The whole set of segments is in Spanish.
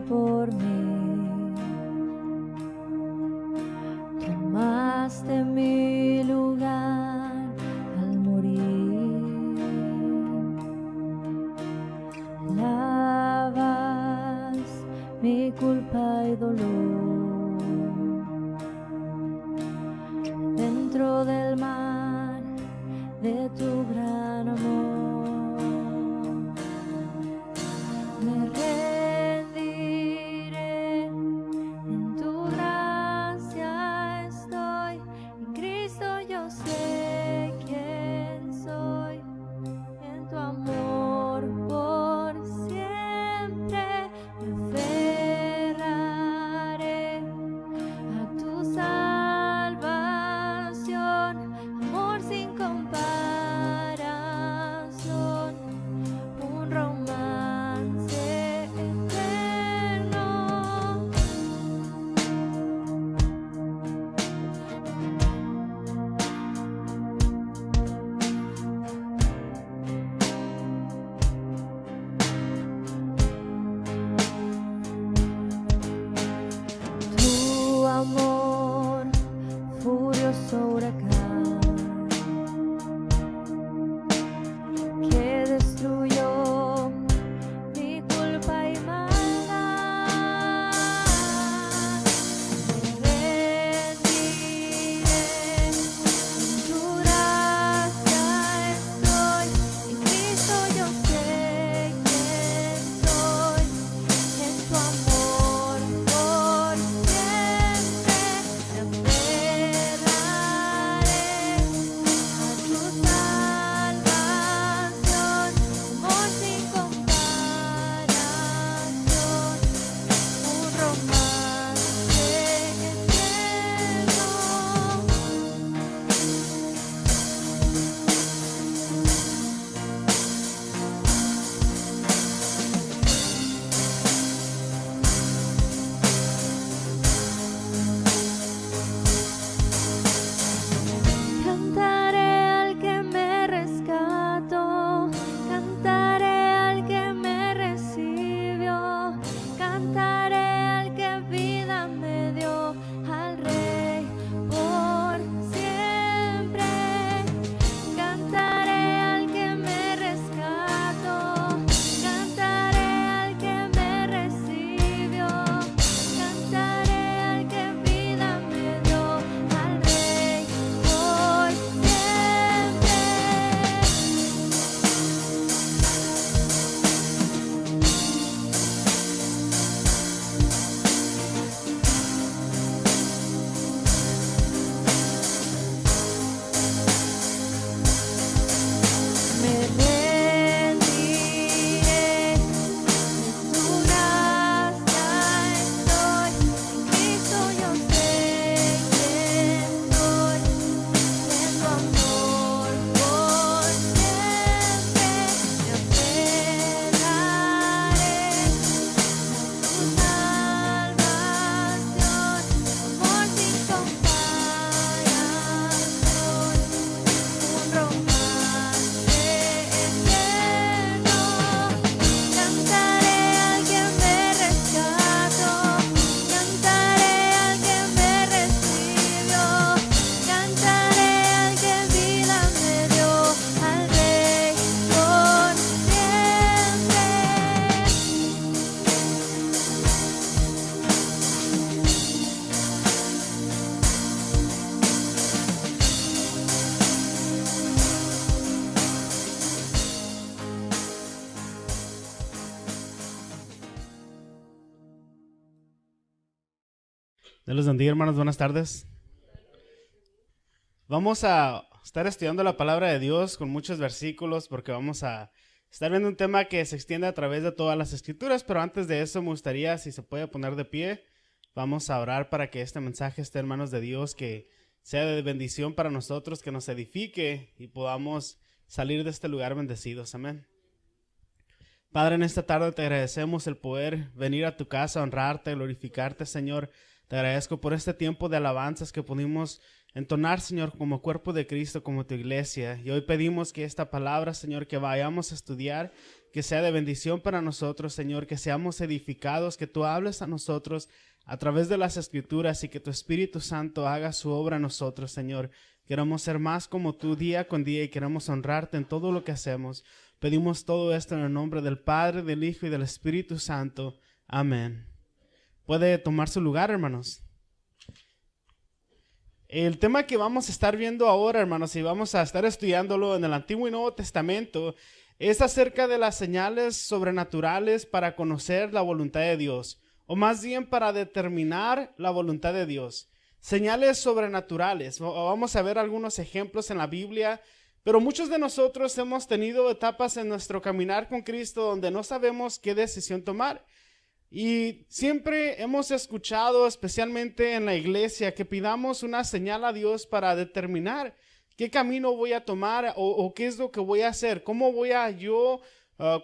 por mí. Tomaste mi lugar al morir. Lavas mi culpa y dolor. Dentro del mar de tu gran amor, me rendiré, en tu gracia estoy, en Cristo yo sé quién soy, en tu amor por siempre me aferraré a tu salvación, amor sin comparación, un romance eterno. Tu amor, furioso huracán, que destruyó mi culpa y maldad. Me rendiré, en tu gracia estoy, en Cristo yo sé quién soy, en tu amor por siempre me aferraré a tu salvación, amor sin comparación, un romance eterno. Cantaré al que me rescató, cantaré al que me recibió, cantaré al que vida me dio, al Rey por siempre. Cantaré al que me rescató, cantaré al que me recibió, cantaré al que vida me dio, al Rey por siempre. Me rendiré, en tu gracia estoy, en Cristo yo sé quién soy, en tu amor por siempre me aferraré a tu salvación, amor sin comparación, un romance eterno. Cantaré al que me rescató, cantaré al que me recibió, cantaré al que vida me dio, al Rey por siempre. Dios los bendiga, hermanos. Buenas tardes. Vamos a estar estudiando la palabra de Dios con muchos versículos porque vamos a estar viendo un tema que se extiende a través de todas las escrituras, pero antes de eso me gustaría, si se puede poner de pie, vamos a orar para que este mensaje esté en manos de Dios, que sea de bendición para nosotros, que nos edifique y podamos salir de este lugar bendecidos. Amén. Padre, en esta tarde te agradecemos el poder venir a tu casa, honrarte, glorificarte, Señor. Te agradezco por este tiempo de alabanzas que pudimos entonar, Señor, como cuerpo de Cristo, como tu iglesia. Y hoy pedimos que esta palabra, Señor, que vayamos a estudiar, que sea de bendición para nosotros, Señor, que seamos edificados, que tú hables a nosotros a través de las Escrituras y que tu Espíritu Santo haga su obra en nosotros, Señor. Queremos ser más como tú día con día y queremos honrarte en todo lo que hacemos. Pedimos todo esto en el nombre del Padre, del Hijo y del Espíritu Santo. Amén. Puede tomar su lugar, hermanos. El tema que vamos a estar viendo ahora, hermanos, y vamos a estar estudiándolo en el Antiguo y Nuevo Testamento, es acerca de las señales sobrenaturales para conocer la voluntad de Dios, o más bien para determinar la voluntad de Dios. Señales sobrenaturales. Vamos a ver algunos ejemplos en la Biblia, pero muchos de nosotros hemos tenido etapas en nuestro caminar con Cristo donde no sabemos qué decisión tomar. Y siempre hemos escuchado, especialmente en la iglesia, que pidamos una señal a Dios para determinar qué camino voy a tomar o qué es lo que voy a hacer. ¿Cómo voy a yo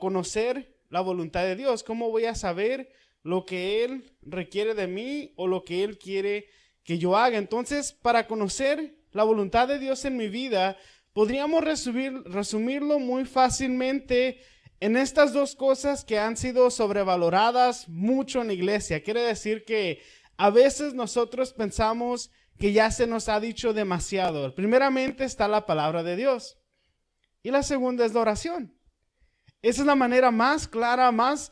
conocer la voluntad de Dios? ¿Cómo voy a saber lo que Él requiere de mí o lo que Él quiere que yo haga? Entonces, para conocer la voluntad de Dios en mi vida, podríamos resumirlo muy fácilmente en estas dos cosas que han sido sobrevaloradas mucho en la iglesia. Quiere decir que a veces nosotros pensamos que ya se nos ha dicho demasiado. Primeramente está la palabra de Dios y la segunda es la oración. Esa es la manera más clara, más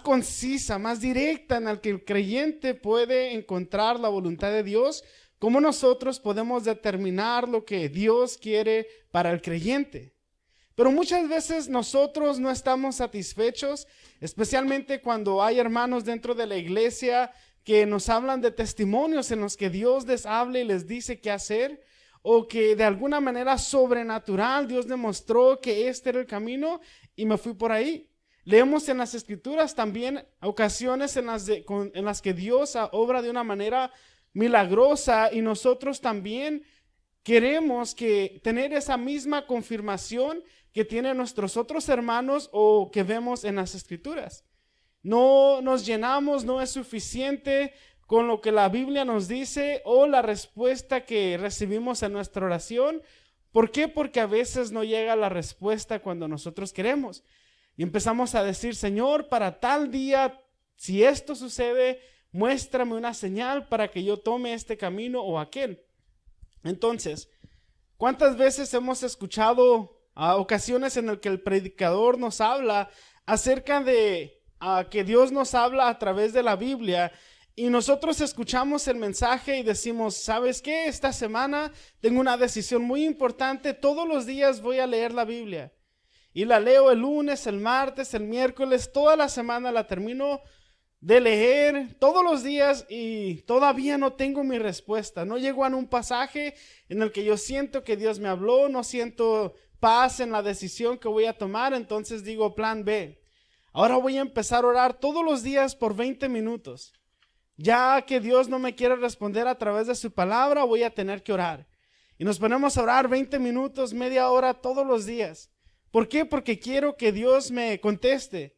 concisa, más directa en la que el creyente puede encontrar la voluntad de Dios. ¿Cómo nosotros podemos determinar lo que Dios quiere para el creyente? Pero muchas veces nosotros no estamos satisfechos, especialmente cuando hay hermanos dentro de la iglesia que nos hablan de testimonios en los que Dios les habla y les dice qué hacer, o que de alguna manera sobrenatural Dios demostró que este era el camino y me fui por ahí. Leemos en las Escrituras también ocasiones en las que Dios obra de una manera milagrosa y nosotros también queremos tener esa misma confirmación que tienen nuestros otros hermanos o que vemos en las Escrituras. No nos llenamos, no es suficiente con lo que la Biblia nos dice o la respuesta que recibimos en nuestra oración. ¿Por qué? Porque a veces no llega la respuesta cuando nosotros queremos. Y empezamos a decir, Señor, para tal día, si esto sucede, muéstrame una señal para que yo tome este camino o aquel. Entonces, ¿cuántas veces hemos escuchado ocasiones en las que el predicador nos habla acerca de que Dios nos habla a través de la Biblia y nosotros escuchamos el mensaje y decimos, ¿sabes qué? Esta semana tengo una decisión muy importante, todos los días voy a leer la Biblia y la leo el lunes, el martes, el miércoles, toda la semana la termino de leer todos los días y todavía no tengo mi respuesta. No llego a un pasaje en el que yo siento que Dios me habló, no siento paz en la decisión que voy a tomar, entonces digo plan B. Ahora voy a empezar a orar todos los días por 20 minutos. Ya que Dios no me quiere responder a través de su palabra, voy a tener que orar. Y nos ponemos a orar 20 minutos, media hora todos los días. ¿Por qué? Porque quiero que Dios me conteste.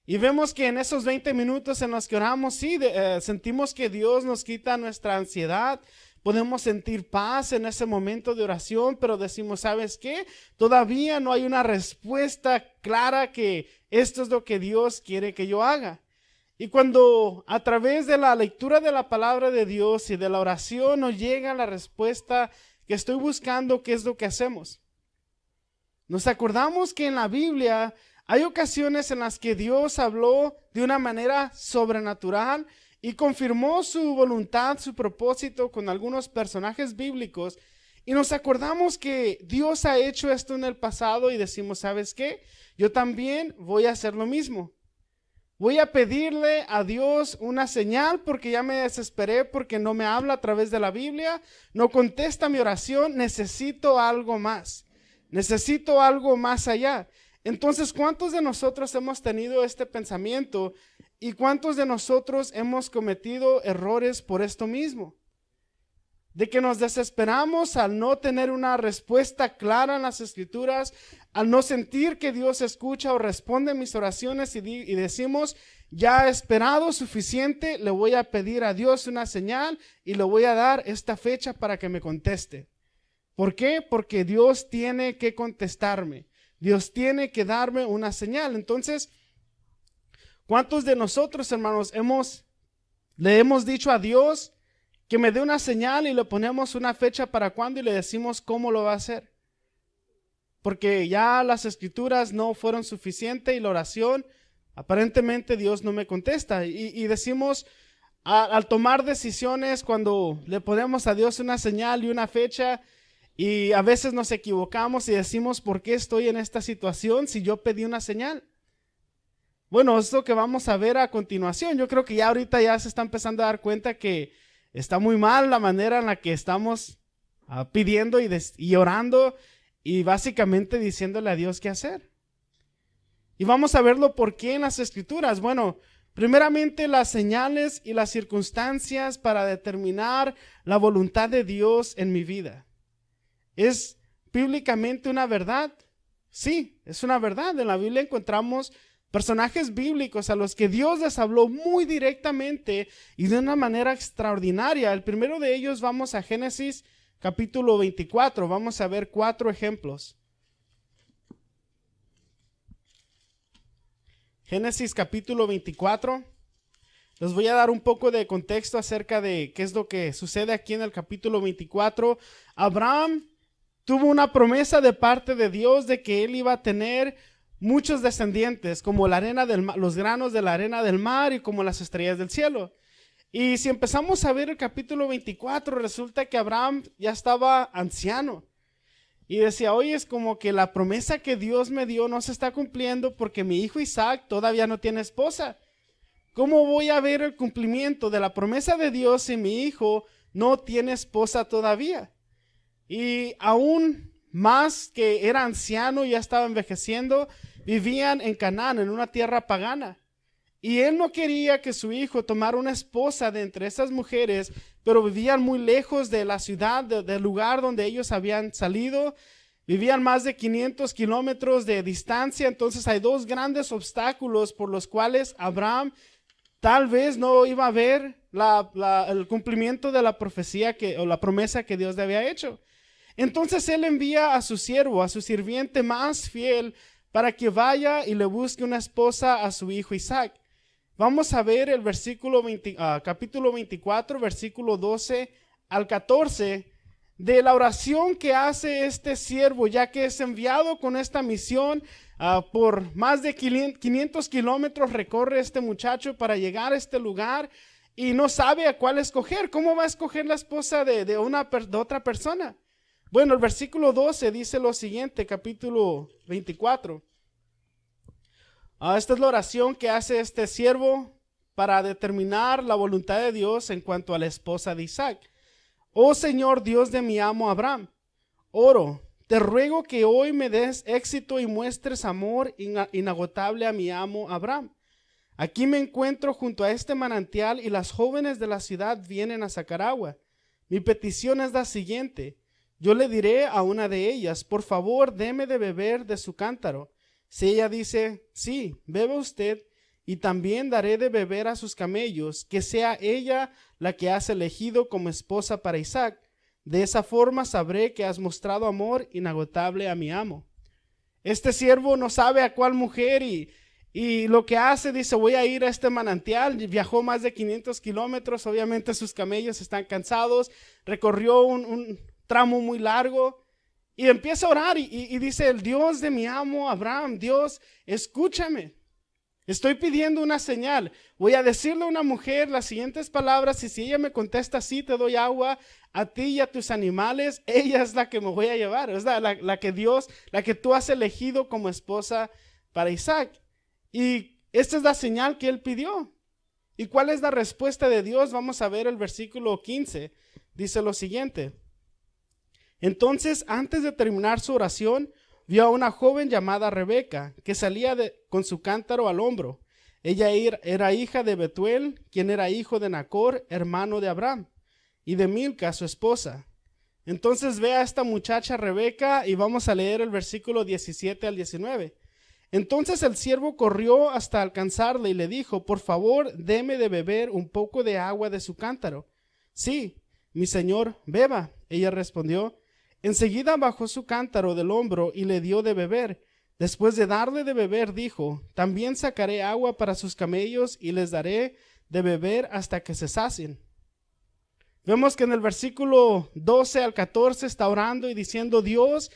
Y vemos que en esos 20 minutos en los que oramos, sí, sentimos que Dios nos quita nuestra ansiedad. Podemos sentir paz en ese momento de oración, pero decimos, ¿sabes qué? Todavía no hay una respuesta clara que esto es lo que Dios quiere que yo haga. Y cuando a través de la lectura de la palabra de Dios y de la oración nos llega la respuesta que estoy buscando, ¿qué es lo que hacemos? Nos acordamos que en la Biblia hay ocasiones en las que Dios habló de una manera sobrenatural y confirmó su voluntad, su propósito con algunos personajes bíblicos. Y nos acordamos que Dios ha hecho esto en el pasado y decimos, ¿sabes qué? Yo también voy a hacer lo mismo. Voy a pedirle a Dios una señal porque ya me desesperé, porque no me habla a través de la Biblia, no contesta mi oración, necesito algo más. Necesito algo más allá. Entonces, ¿cuántos de nosotros hemos tenido este pensamiento y cuántos de nosotros hemos cometido errores por esto mismo? De que nos desesperamos al no tener una respuesta clara en las Escrituras, al no sentir que Dios escucha o responde mis oraciones y decimos, ya he esperado suficiente, le voy a pedir a Dios una señal y le voy a dar esta fecha para que me conteste. ¿Por qué? Porque Dios tiene que contestarme. Dios tiene que darme una señal. Entonces, ¿cuántos de nosotros, hermanos, le hemos dicho a Dios que me dé una señal y le ponemos una fecha para cuándo y le decimos cómo lo va a hacer? Porque ya las escrituras no fueron suficientes y la oración, aparentemente Dios no me contesta. Y decimos, al tomar decisiones, cuando le ponemos a Dios una señal y una fecha, y a veces nos equivocamos y decimos, ¿por qué estoy en esta situación si yo pedí una señal? Bueno, esto que vamos a ver a continuación, yo creo que ya ahorita ya se está empezando a dar cuenta que está muy mal la manera en la que estamos pidiendo y orando y básicamente diciéndole a Dios qué hacer. Y vamos a verlo por qué en las escrituras. Bueno, primeramente las señales y las circunstancias para determinar la voluntad de Dios en mi vida. ¿Es bíblicamente una verdad? Sí, es una verdad. En la Biblia encontramos personajes bíblicos a los que Dios les habló muy directamente y de una manera extraordinaria. El primero de ellos vamos a Génesis capítulo 24. Vamos a ver 4 ejemplos. Génesis capítulo 24. Les voy a dar un poco de contexto acerca de qué es lo que sucede aquí en el capítulo 24. Abraham tuvo una promesa de parte de Dios de que él iba a tener muchos descendientes, como la arena del mar, los granos de la arena del mar y como las estrellas del cielo. Y si empezamos a ver el capítulo 24, resulta que Abraham ya estaba anciano. Y decía, oye, es como que la promesa que Dios me dio no se está cumpliendo porque mi hijo Isaac todavía no tiene esposa. ¿Cómo voy a ver el cumplimiento de la promesa de Dios si mi hijo no tiene esposa todavía? Y aún más que era anciano y ya estaba envejeciendo, vivían en Canaán, en una tierra pagana. Y él no quería que su hijo tomara una esposa de entre esas mujeres, pero vivían muy lejos de la ciudad, del lugar donde ellos habían salido. Vivían más de 500 kilómetros de distancia. Entonces hay 2 grandes obstáculos por los cuales Abraham tal vez no iba a ver el cumplimiento de la profecía o la promesa que Dios le había hecho. Entonces él envía a su siervo, a su sirviente más fiel, para que vaya y le busque una esposa a su hijo Isaac. Vamos a ver el capítulo 24, versículo 12 al 14, de la oración que hace este siervo, ya que es enviado con esta misión. Por más de 500 kilómetros recorre este muchacho para llegar a este lugar y no sabe a cuál escoger. ¿Cómo va a escoger la esposa de otra persona? Bueno, el versículo 12 dice lo siguiente, capítulo 24. Esta es la oración que hace este siervo para determinar la voluntad de Dios en cuanto a la esposa de Isaac. Oh Señor Dios de mi amo Abraham, oro, te ruego que hoy me des éxito y muestres amor inagotable a mi amo Abraham. Aquí me encuentro junto a este manantial y las jóvenes de la ciudad vienen a sacar agua. Mi petición es la siguiente. Yo le diré a una de ellas, por favor, deme de beber de su cántaro. Si ella dice, sí, beba usted, y también daré de beber a sus camellos, que sea ella la que has elegido como esposa para Isaac. De esa forma sabré que has mostrado amor inagotable a mi amo. Este siervo no sabe a cuál mujer y lo que hace, dice, voy a ir a este manantial. Viajó más de 500 kilómetros, obviamente sus camellos están cansados, recorrió un tramo muy largo y empieza a orar y dice, el Dios de mi amo Abraham, Dios, escúchame. Estoy pidiendo una señal. Voy a decirle a una mujer las siguientes palabras y si ella me contesta sí, te doy agua a ti y a tus animales, ella es la que me voy a llevar. Es la que tú has elegido como esposa para Isaac. Y esta es la señal que él pidió. ¿Y cuál es la respuesta de Dios? Vamos a ver el versículo 15. Dice lo siguiente. Entonces, antes de terminar su oración, vio a una joven llamada Rebeca, que salía con su cántaro al hombro. Ella era hija de Betuel, quien era hijo de Nacor, hermano de Abraham, y de Milca, su esposa. Entonces ve a esta muchacha Rebeca y vamos a leer el versículo 17 al 19. Entonces el siervo corrió hasta alcanzarle y le dijo, por favor, deme de beber un poco de agua de su cántaro. Sí, mi señor, beba. Ella respondió. Enseguida bajó su cántaro del hombro y le dio de beber. Después de darle de beber, dijo, también sacaré agua para sus camellos y les daré de beber hasta que se sacien. Vemos que en el versículo 12 al 14 está orando y diciendo, Dios,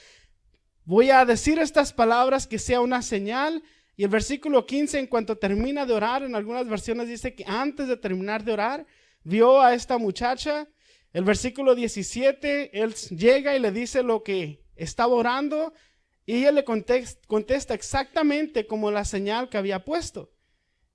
voy a decir estas palabras que sea una señal. Y el versículo 15, en cuanto termina de orar, en algunas versiones dice que antes de terminar de orar, vio a esta muchacha. El versículo 17, él llega y le dice lo que estaba orando y ella le contesta exactamente como la señal que había puesto.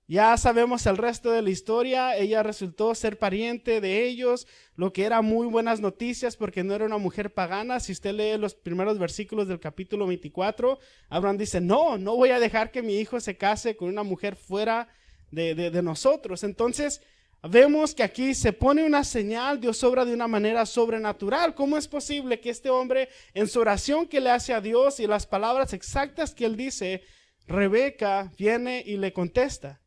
Ya sabemos el resto de la historia. Ella resultó ser pariente de ellos, lo que era muy buenas noticias porque no era una mujer pagana. Si usted lee los primeros versículos del capítulo 24, Abraham dice, no voy a dejar que mi hijo se case con una mujer fuera de nosotros. Entonces vemos que aquí se pone una señal. Dios obra de una manera sobrenatural. ¿Cómo es posible que este hombre, en su oración que le hace a Dios y las palabras exactas que él dice, Rebeca viene y le contesta?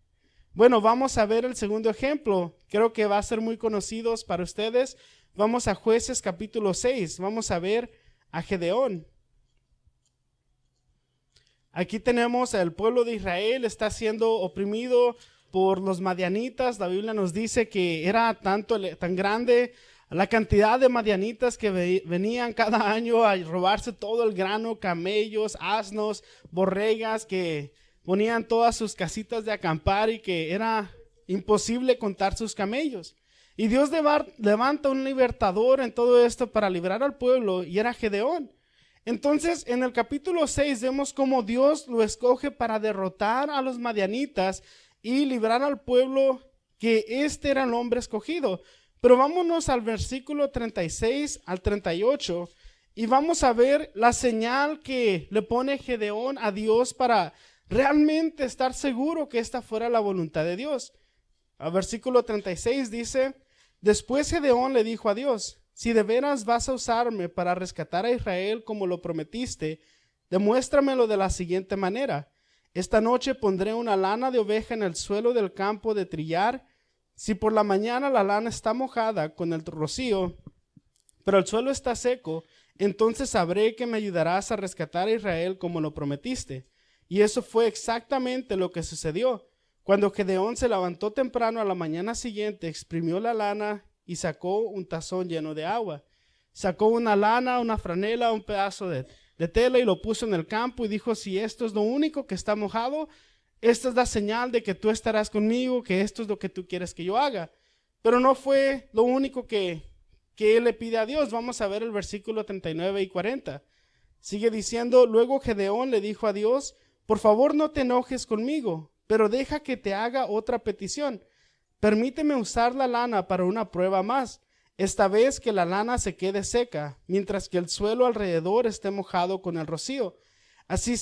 Bueno, vamos a ver el segundo ejemplo. Creo que va a ser muy conocido para ustedes. Vamos a Jueces capítulo 6. Vamos a ver a Gedeón. Aquí tenemos el pueblo de Israel, está siendo oprimido por los madianitas. La Biblia nos dice que era tan grande la cantidad de madianitas que venían cada año a robarse todo el grano, camellos, asnos, borregas, que ponían todas sus casitas de acampar y que era imposible contar sus camellos. Y Dios levanta un libertador en todo esto para librar al pueblo, y era Gedeón. Entonces, en el capítulo 6 vemos cómo Dios lo escoge para derrotar a los madianitas y librar al pueblo, que este era el hombre escogido. Pero vámonos al versículo 36 al 38 y vamos a ver la señal que le pone Gedeón a Dios para realmente estar seguro que esta fuera la voluntad de Dios. Al versículo 36 dice, después Gedeón le dijo a Dios, si de veras vas a usarme para rescatar a Israel como lo prometiste, demuéstramelo de la siguiente manera. Esta noche pondré una lana de oveja en el suelo del campo de trillar. Si por la mañana la lana está mojada con el rocío, pero el suelo está seco, entonces sabré que me ayudarás a rescatar a Israel como lo prometiste. Y eso fue exactamente lo que sucedió. Cuando Gedeón se levantó temprano a la mañana siguiente, exprimió la lana y sacó un tazón lleno de agua. Sacó una lana, una franela, un pedazo de tela y lo puso en el campo y dijo, si esto es lo único que está mojado, esta es la señal de que tú estarás conmigo, que esto es lo que tú quieres que yo haga. Pero no fue lo único que él le pide a Dios. Vamos a ver el versículo 39 y 40. Sigue diciendo, luego Gedeón le dijo a Dios, por favor no te enojes conmigo, pero deja que te haga otra petición. Permíteme usar la lana para una prueba más, esta vez que la lana se quede seca, mientras que el suelo alrededor esté mojado con el rocío. Así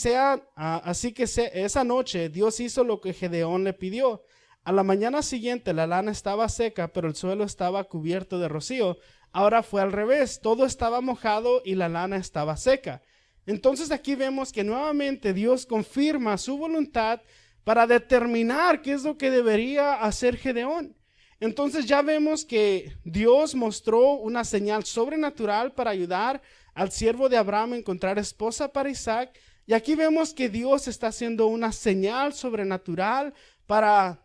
que esa noche Dios hizo lo que Gedeón le pidió. A la mañana siguiente la lana estaba seca, pero el suelo estaba cubierto de rocío. Ahora fue al revés, todo estaba mojado y la lana estaba seca. Entonces aquí vemos que nuevamente Dios confirma su voluntad para determinar qué es lo que debería hacer Gedeón. Entonces ya vemos que Dios mostró una señal sobrenatural para ayudar al siervo de Abraham a encontrar esposa para Isaac. Y aquí vemos que Dios está haciendo una señal sobrenatural para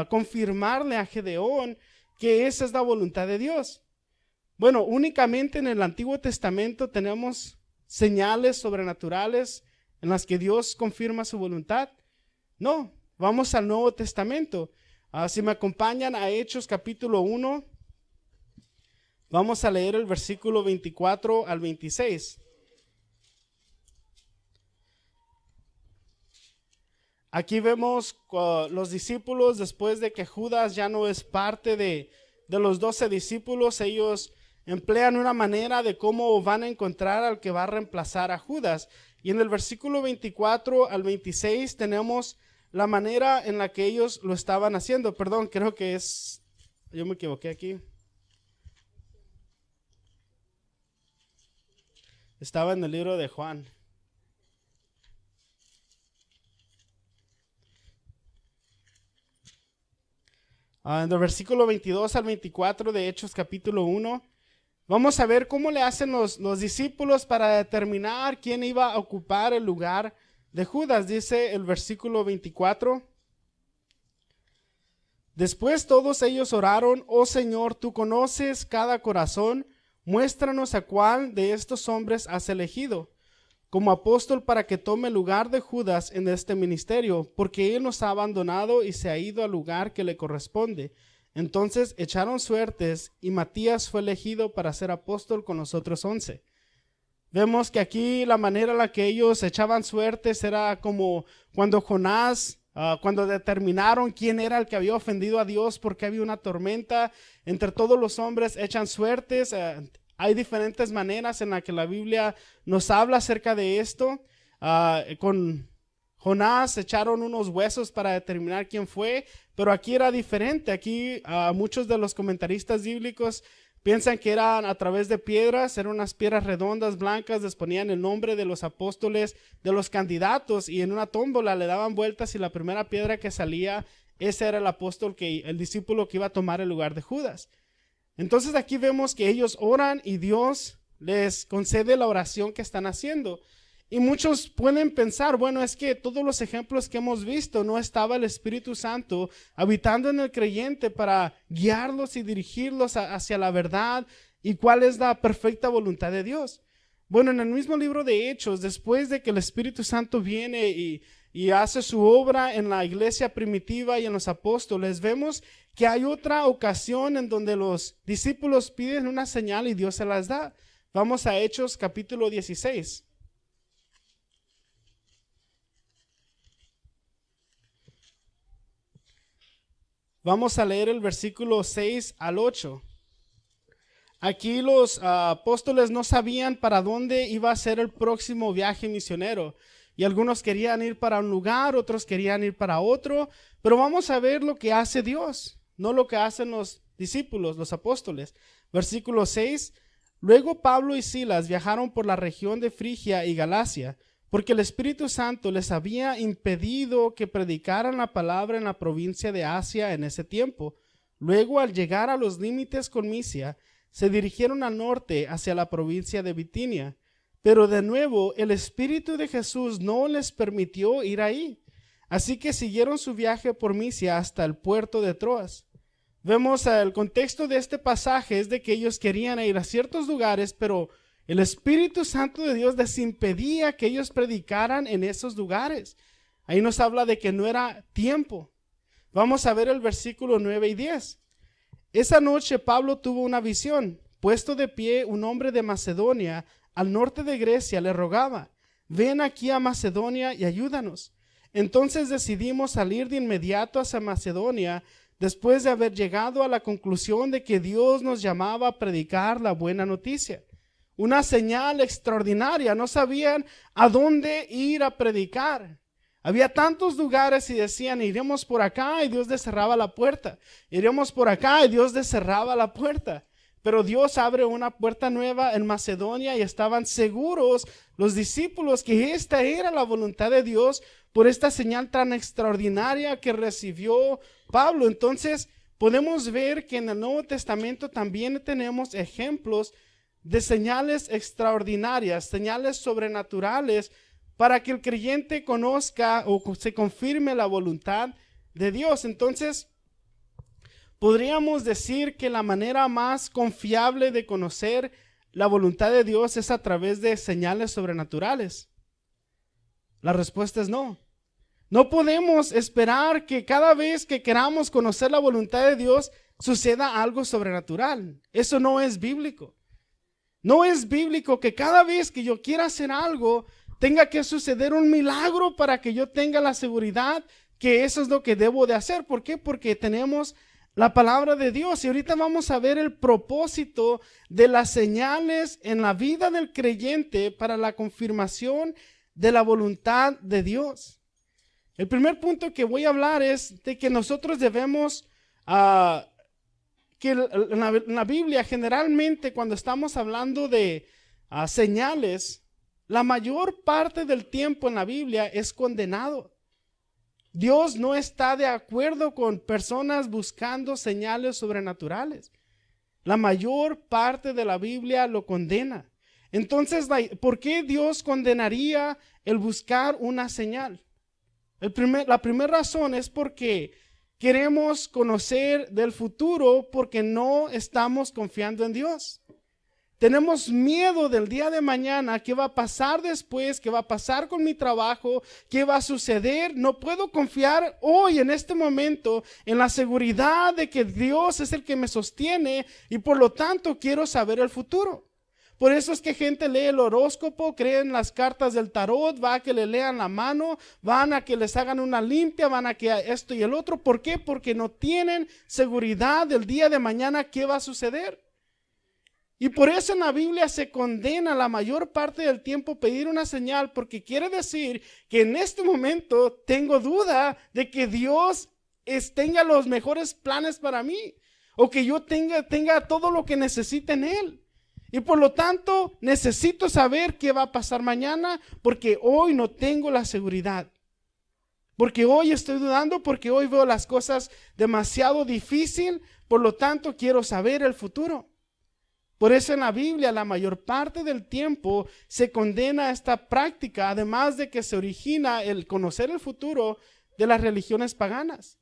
confirmarle a Gedeón que esa es la voluntad de Dios. Bueno, únicamente en el Antiguo Testamento tenemos señales sobrenaturales en las que Dios confirma su voluntad. No, vamos al Nuevo Testamento. Si me acompañan a Hechos capítulo 1, vamos a leer el versículo 24 al 26. Aquí vemos los discípulos, después de que Judas ya no es parte de los 12 discípulos, ellos emplean una manera de cómo van a encontrar al que va a reemplazar a Judas. Y en el versículo 24 al 26 tenemos la manera en la que ellos lo estaban haciendo. Perdón, creo que yo me equivoqué aquí. Estaba en el libro de Juan. En el versículo 22 al 24 de Hechos capítulo 1, vamos a ver cómo le hacen los discípulos para determinar quién iba a ocupar el lugar de Judas. Dice el versículo 24. Después todos ellos oraron: oh Señor, tú conoces cada corazón, muéstranos a cuál de estos hombres has elegido como apóstol para que tome el lugar de Judas en este ministerio, porque él nos ha abandonado y se ha ido al lugar que le corresponde. Entonces echaron suertes y Matías fue elegido para ser apóstol con los otros 11. Vemos que aquí la manera en la que ellos echaban suertes era como cuando Jonás, cuando determinaron quién era el que había ofendido a Dios porque había una tormenta, entre todos los hombres echan suertes. Hay diferentes maneras en las que la Biblia nos habla acerca de esto. Con Jonás echaron unos huesos para determinar quién fue, pero aquí era diferente. Aquí muchos de los comentaristas bíblicos piensan que eran a través de piedras, eran unas piedras redondas, blancas, les ponían el nombre de los apóstoles, de los candidatos, y en una tómbola le daban vueltas y la primera piedra que salía, ese era el apóstol, el discípulo que iba a tomar el lugar de Judas. Entonces aquí vemos que ellos oran y Dios les concede la oración que están haciendo. Y muchos pueden pensar, bueno, es que todos los ejemplos que hemos visto, no estaba el Espíritu Santo habitando en el creyente para guiarlos y dirigirlos hacia la verdad y cuál es la perfecta voluntad de Dios. Bueno, en el mismo libro de Hechos, después de que el Espíritu Santo viene y hace su obra en la iglesia primitiva y en los apóstoles, vemos que hay otra ocasión en donde los discípulos piden una señal y Dios se las da. Vamos a Hechos capítulo 16. Vamos a leer el versículo 6 al 8. Aquí los apóstoles no sabían para dónde iba a ser el próximo viaje misionero. Y algunos querían ir para un lugar, otros querían ir para otro. Pero vamos a ver lo que hace Dios, no lo que hacen los discípulos, los apóstoles. Versículo 6. Luego Pablo y Silas viajaron por la región de Frigia y Galacia, porque el Espíritu Santo les había impedido que predicaran la palabra en la provincia de Asia en ese tiempo. Luego, al llegar a los límites con Misia, se dirigieron al norte hacia la provincia de Bitinia. Pero de nuevo, el Espíritu de Jesús no les permitió ir ahí. Así que siguieron su viaje por Misia hasta el puerto de Troas. Vemos el contexto de este pasaje es de que ellos querían ir a ciertos lugares, pero el Espíritu Santo de Dios les impedía que ellos predicaran en esos lugares. Ahí nos habla de que no era tiempo. Vamos a ver el versículo 9 y 10. Esa noche Pablo tuvo una visión. Puesto de pie, un hombre de Macedonia, al norte de Grecia, le rogaba: ven aquí a Macedonia y ayúdanos. Entonces decidimos salir de inmediato hacia Macedonia, después de haber llegado a la conclusión de que Dios nos llamaba a predicar la buena noticia. Una señal extraordinaria, no sabían a dónde ir a predicar. Había tantos lugares y decían: iremos por acá, y Dios les cerraba la puerta. Iremos por acá y Dios les cerraba la puerta. Pero Dios abre una puerta nueva en Macedonia y estaban seguros los discípulos que esta era la voluntad de Dios por esta señal tan extraordinaria que recibió Pablo. Entonces podemos ver que en el Nuevo Testamento también tenemos ejemplos de señales extraordinarias, señales sobrenaturales, para que el creyente conozca o se confirme la voluntad de Dios. Entonces, podríamos decir que la manera más confiable de conocer la voluntad de Dios es a través de señales sobrenaturales. La respuesta es no. No podemos esperar que cada vez que queramos conocer la voluntad de Dios suceda algo sobrenatural. Eso no es bíblico. No es bíblico que cada vez que yo quiera hacer algo tenga que suceder un milagro para que yo tenga la seguridad que eso es lo que debo de hacer. ¿Por qué? Porque tenemos la palabra de Dios. Y ahorita vamos a ver el propósito de las señales en la vida del creyente para la confirmación de la voluntad de Dios. El primer punto que voy a hablar es de que nosotros debemos, que en la Biblia generalmente cuando estamos hablando de señales, la mayor parte del tiempo en la Biblia es condenado. Dios no está de acuerdo con personas buscando señales sobrenaturales. La mayor parte de la Biblia lo condena. Entonces, ¿por qué Dios condenaría el buscar una señal? La primera razón es porque queremos conocer del futuro porque no estamos confiando en Dios. Tenemos miedo del día de mañana, qué va a pasar después, qué va a pasar con mi trabajo, qué va a suceder. No puedo confiar hoy, en este momento, en la seguridad de que Dios es el que me sostiene y por lo tanto quiero saber el futuro. Por eso es que gente lee el horóscopo, cree en las cartas del tarot, va a que le lean la mano, van a que les hagan una limpia, van a que esto y el otro. ¿Por qué? Porque no tienen seguridad del día de mañana qué va a suceder. Y por eso en la Biblia se condena la mayor parte del tiempo pedir una señal, porque quiere decir que en este momento tengo duda de que Dios tenga los mejores planes para mí, o que yo tenga todo lo que necesite en Él. Y por lo tanto necesito saber qué va a pasar mañana, porque hoy no tengo la seguridad. Porque hoy estoy dudando, porque hoy veo las cosas demasiado difícil, por lo tanto quiero saber el futuro. Por eso en la Biblia la mayor parte del tiempo se condena esta práctica, además de que se origina el conocer el futuro de las religiones paganas.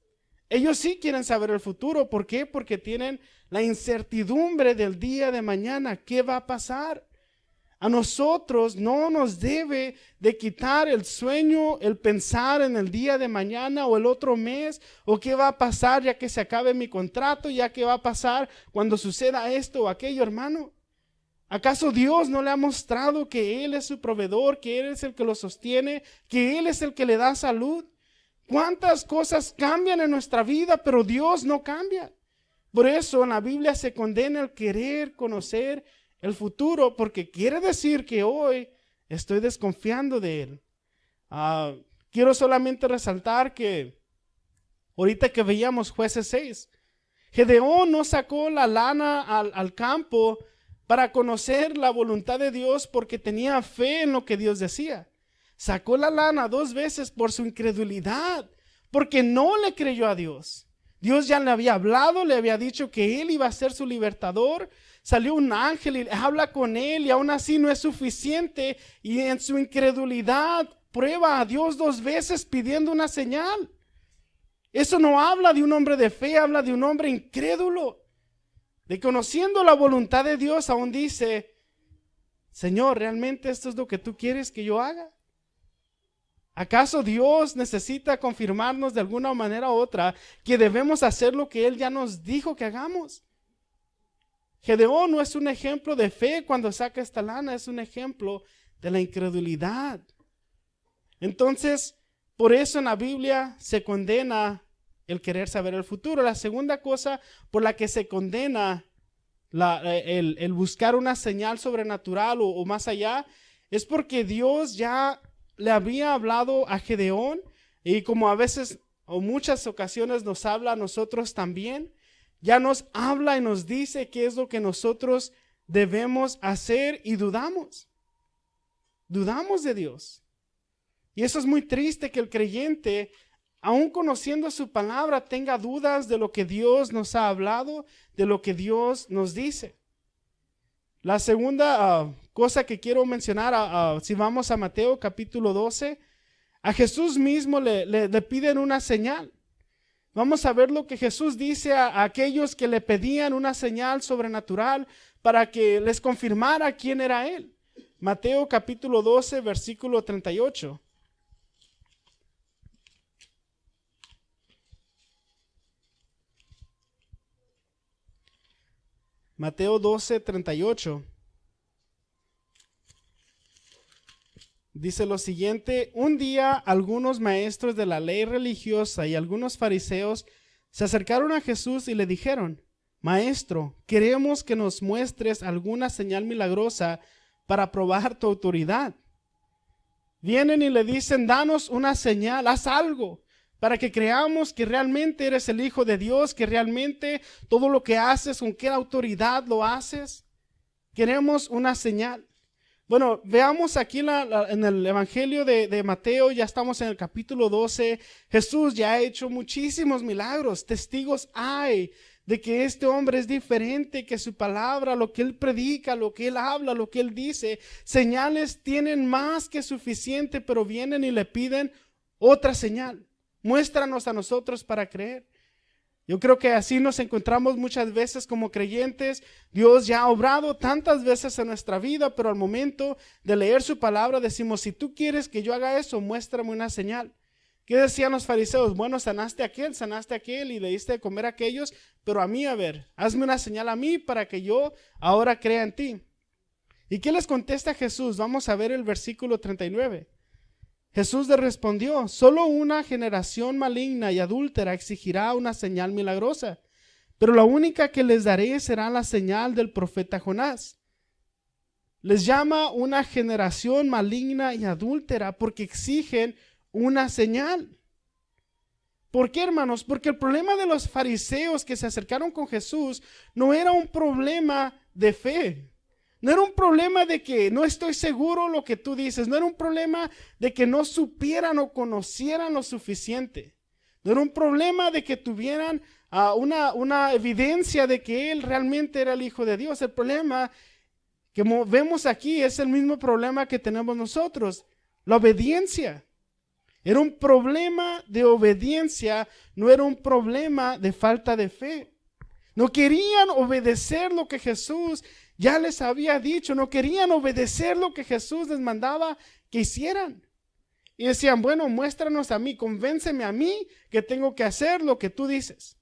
Ellos sí quieren saber el futuro. ¿Por qué? Porque tienen la incertidumbre del día de mañana. ¿Qué va a pasar? A nosotros no nos debe de quitar el sueño, el pensar en el día de mañana o el otro mes, o qué va a pasar ya que se acabe mi contrato, ya qué va a pasar cuando suceda esto o aquello, hermano. ¿Acaso Dios no le ha mostrado que Él es su proveedor, que Él es el que lo sostiene, que Él es el que le da salud? ¿Cuántas cosas cambian en nuestra vida, pero Dios no cambia? Por eso en la Biblia se condena el querer conocer el futuro, porque quiere decir que hoy estoy desconfiando de Él. Quiero solamente resaltar que ahorita que veíamos Jueces 6, Gedeón no sacó la lana al campo para conocer la voluntad de Dios porque tenía fe en lo que Dios decía. Sacó la lana 2 veces por su incredulidad, porque no le creyó a Dios. Dios ya le había hablado, le había dicho que Él iba a ser su libertador. Salió un ángel y habla con él y aún así no es suficiente, y en su incredulidad prueba a Dios 2 veces pidiendo una señal. Eso no habla de un hombre de fe, habla de un hombre incrédulo. De conociendo la voluntad de Dios aún dice: Señor, ¿realmente esto es lo que tú quieres que yo haga? ¿Acaso Dios necesita confirmarnos de alguna manera u otra que debemos hacer lo que Él ya nos dijo que hagamos? Gedeón no es un ejemplo de fe cuando saca esta lana, es un ejemplo de la incredulidad. Entonces, por eso en la Biblia se condena el querer saber el futuro. La segunda cosa por la que se condena el buscar una señal sobrenatural o más allá, es porque Dios ya le había hablado a Gedeón, y como a veces o muchas ocasiones nos habla a nosotros también. Ya nos habla y nos dice qué es lo que nosotros debemos hacer y dudamos. Dudamos de Dios. Y eso es muy triste, que el creyente, aun conociendo su palabra, tenga dudas de lo que Dios nos ha hablado, de lo que Dios nos dice. La segunda cosa que quiero mencionar, si vamos a Mateo capítulo 12, a Jesús mismo le piden una señal. Vamos a ver lo que Jesús dice a aquellos que le pedían una señal sobrenatural para que les confirmara quién era Él. Mateo capítulo 12, versículo 38. Mateo 12, 38. Dice lo siguiente: un día algunos maestros de la ley religiosa y algunos fariseos se acercaron a Jesús y le dijeron: Maestro, queremos que nos muestres alguna señal milagrosa para probar tu autoridad. Vienen y le dicen: danos una señal, haz algo para que creamos que realmente eres el Hijo de Dios, que realmente todo lo que haces, con qué autoridad lo haces. Queremos una señal. Bueno, veamos aquí en el Evangelio de Mateo, ya estamos en el capítulo 12. Jesús ya ha hecho muchísimos milagros. Testigos hay de que este hombre es diferente, que su palabra, lo que él predica, lo que él habla, lo que él dice, señales tienen más que suficiente, pero vienen y le piden otra señal. Muéstranos a nosotros para creer. Yo creo que así nos encontramos muchas veces como creyentes. Dios ya ha obrado tantas veces en nuestra vida, pero al momento de leer su palabra decimos, si tú quieres que yo haga eso, muéstrame una señal. ¿Qué decían los fariseos? Bueno, sanaste a aquel y le diste de comer a aquellos, pero a mí, a ver, hazme una señal a mí para que yo ahora crea en ti. ¿Y qué les contesta Jesús? Vamos a ver el versículo 39. Jesús le respondió, solo una generación maligna y adúltera exigirá una señal milagrosa, pero la única que les daré será la señal del profeta Jonás. Les llama una generación maligna y adúltera porque exigen una señal. ¿Por qué, hermanos? Porque el problema de los fariseos que se acercaron con Jesús no era un problema de fe. No era un problema de que no estoy seguro lo que tú dices. No era un problema de que no supieran o conocieran lo suficiente. No era un problema de que tuvieran una evidencia de que él realmente era el Hijo de Dios. El problema que vemos aquí es el mismo problema que tenemos nosotros. La obediencia. Era un problema de obediencia, no era un problema de falta de fe. No querían obedecer lo que Jesús ya les había dicho, no querían obedecer lo que Jesús les mandaba que hicieran. Y decían, bueno, muéstranos a mí, convénceme a mí que tengo que hacer lo que tú dices.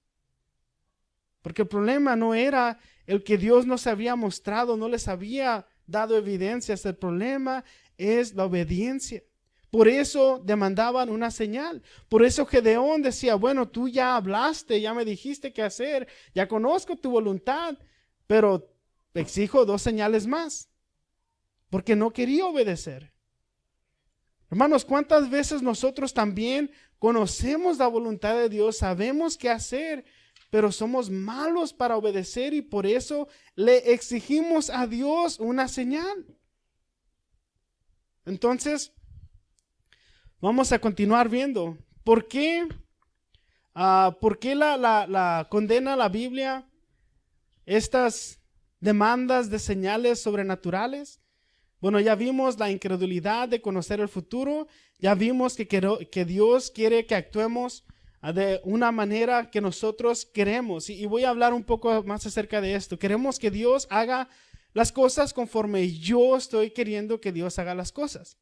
Porque el problema no era el que Dios nos había mostrado, no les había dado evidencias, el problema es la obediencia. Por eso demandaban una señal. Por eso Gedeón decía, bueno, tú ya hablaste, ya me dijiste qué hacer, ya conozco tu voluntad, pero exijo 2 señales más, porque no quería obedecer. Hermanos, ¿cuántas veces nosotros también conocemos la voluntad de Dios, sabemos qué hacer, pero somos malos para obedecer y por eso le exigimos a Dios una señal? Entonces, vamos a continuar viendo. ¿Por qué la condena la Biblia estas demandas de señales sobrenaturales? Bueno, ya vimos la incredulidad de conocer el futuro, ya vimos que Dios quiere que actuemos de una manera que nosotros queremos. Y voy a hablar un poco más acerca de esto. Queremos que Dios haga las cosas conforme yo estoy queriendo que Dios haga las cosas.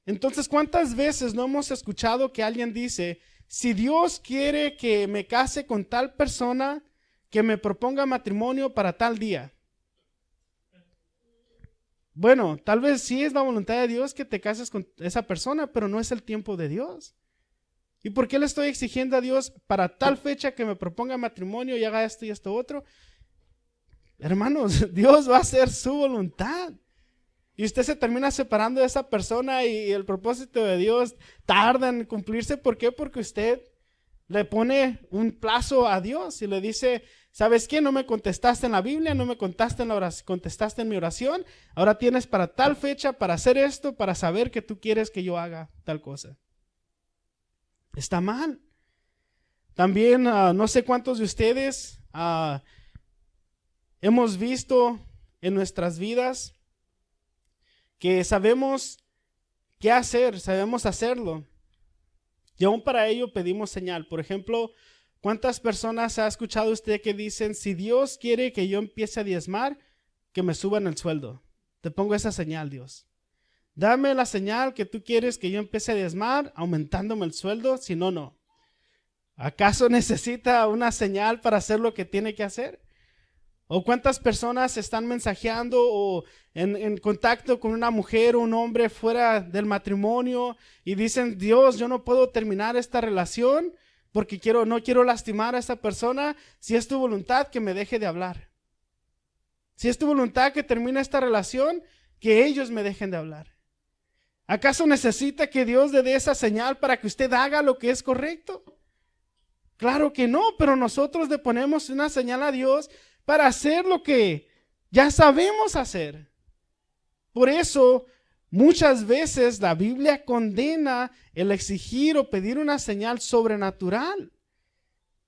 Entonces, ¿cuántas veces no hemos escuchado que alguien dice, si Dios quiere que me case con tal persona, que me proponga matrimonio para tal día? Bueno, tal vez sí es la voluntad de Dios que te cases con esa persona, pero no es el tiempo de Dios. ¿Y por qué le estoy exigiendo a Dios para tal fecha que me proponga matrimonio y haga esto y esto otro? Hermanos, Dios va a hacer su voluntad. Y usted se termina separando de esa persona y el propósito de Dios tarda en cumplirse. ¿Por qué? Porque usted le pone un plazo a Dios y le dice, ¿sabes qué? No me contestaste en la Biblia, no me contestaste en mi oración. Ahora tienes para tal fecha, para hacer esto, para saber que tú quieres que yo haga tal cosa. Está mal. También no sé cuántos de ustedes hemos visto en nuestras vidas que sabemos qué hacer, sabemos hacerlo. Y aún para ello pedimos señal. Por ejemplo, ¿cuántas personas ha escuchado usted que dicen, si Dios quiere que yo empiece a diezmar, que me suban el sueldo? Te pongo esa señal, Dios. Dame la señal que tú quieres que yo empiece a diezmar, aumentándome el sueldo, si no, no. ¿Acaso necesita una señal para hacer lo que tiene que hacer? ¿O cuántas personas están mensajeando o en contacto con una mujer o un hombre fuera del matrimonio y dicen, Dios, yo no puedo terminar esta relación porque no quiero lastimar a esta persona? Si es tu voluntad, que me deje de hablar. Si es tu voluntad que termine esta relación, que ellos me dejen de hablar. ¿Acaso necesita que Dios le dé esa señal para que usted haga lo que es correcto? Claro que no, pero nosotros le ponemos una señal a Dios para hacer lo que ya sabemos hacer. Por eso, muchas veces la Biblia condena el exigir o pedir una señal sobrenatural,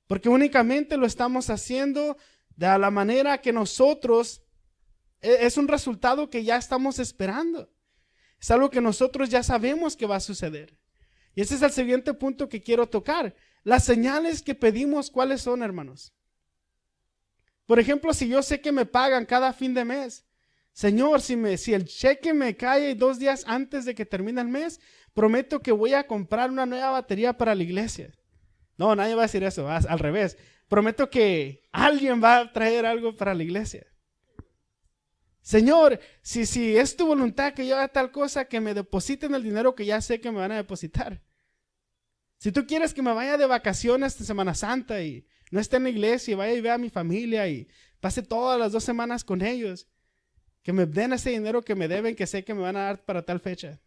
porque únicamente lo estamos haciendo de la manera que nosotros, es un resultado que ya estamos esperando. Es algo que nosotros ya sabemos que va a suceder. Y ese es el siguiente punto que quiero tocar. Las señales que pedimos, ¿cuáles son, hermanos? Por ejemplo, si yo sé que me pagan cada fin de mes, Señor, si el cheque me cae 2 días antes de que termine el mes, prometo que voy a comprar una nueva batería para la iglesia. No, nadie va a decir eso, al revés. Prometo que alguien va a traer algo para la iglesia. Señor, si es tu voluntad que yo haga tal cosa, que me depositen el dinero que ya sé que me van a depositar. Si tú quieres que me vaya de vacaciones esta Semana Santa y no esté en la iglesia y vaya y vea a mi familia y pase todas las 2 semanas con ellos, que me den ese dinero que me deben, que sé que me van a dar para tal fecha.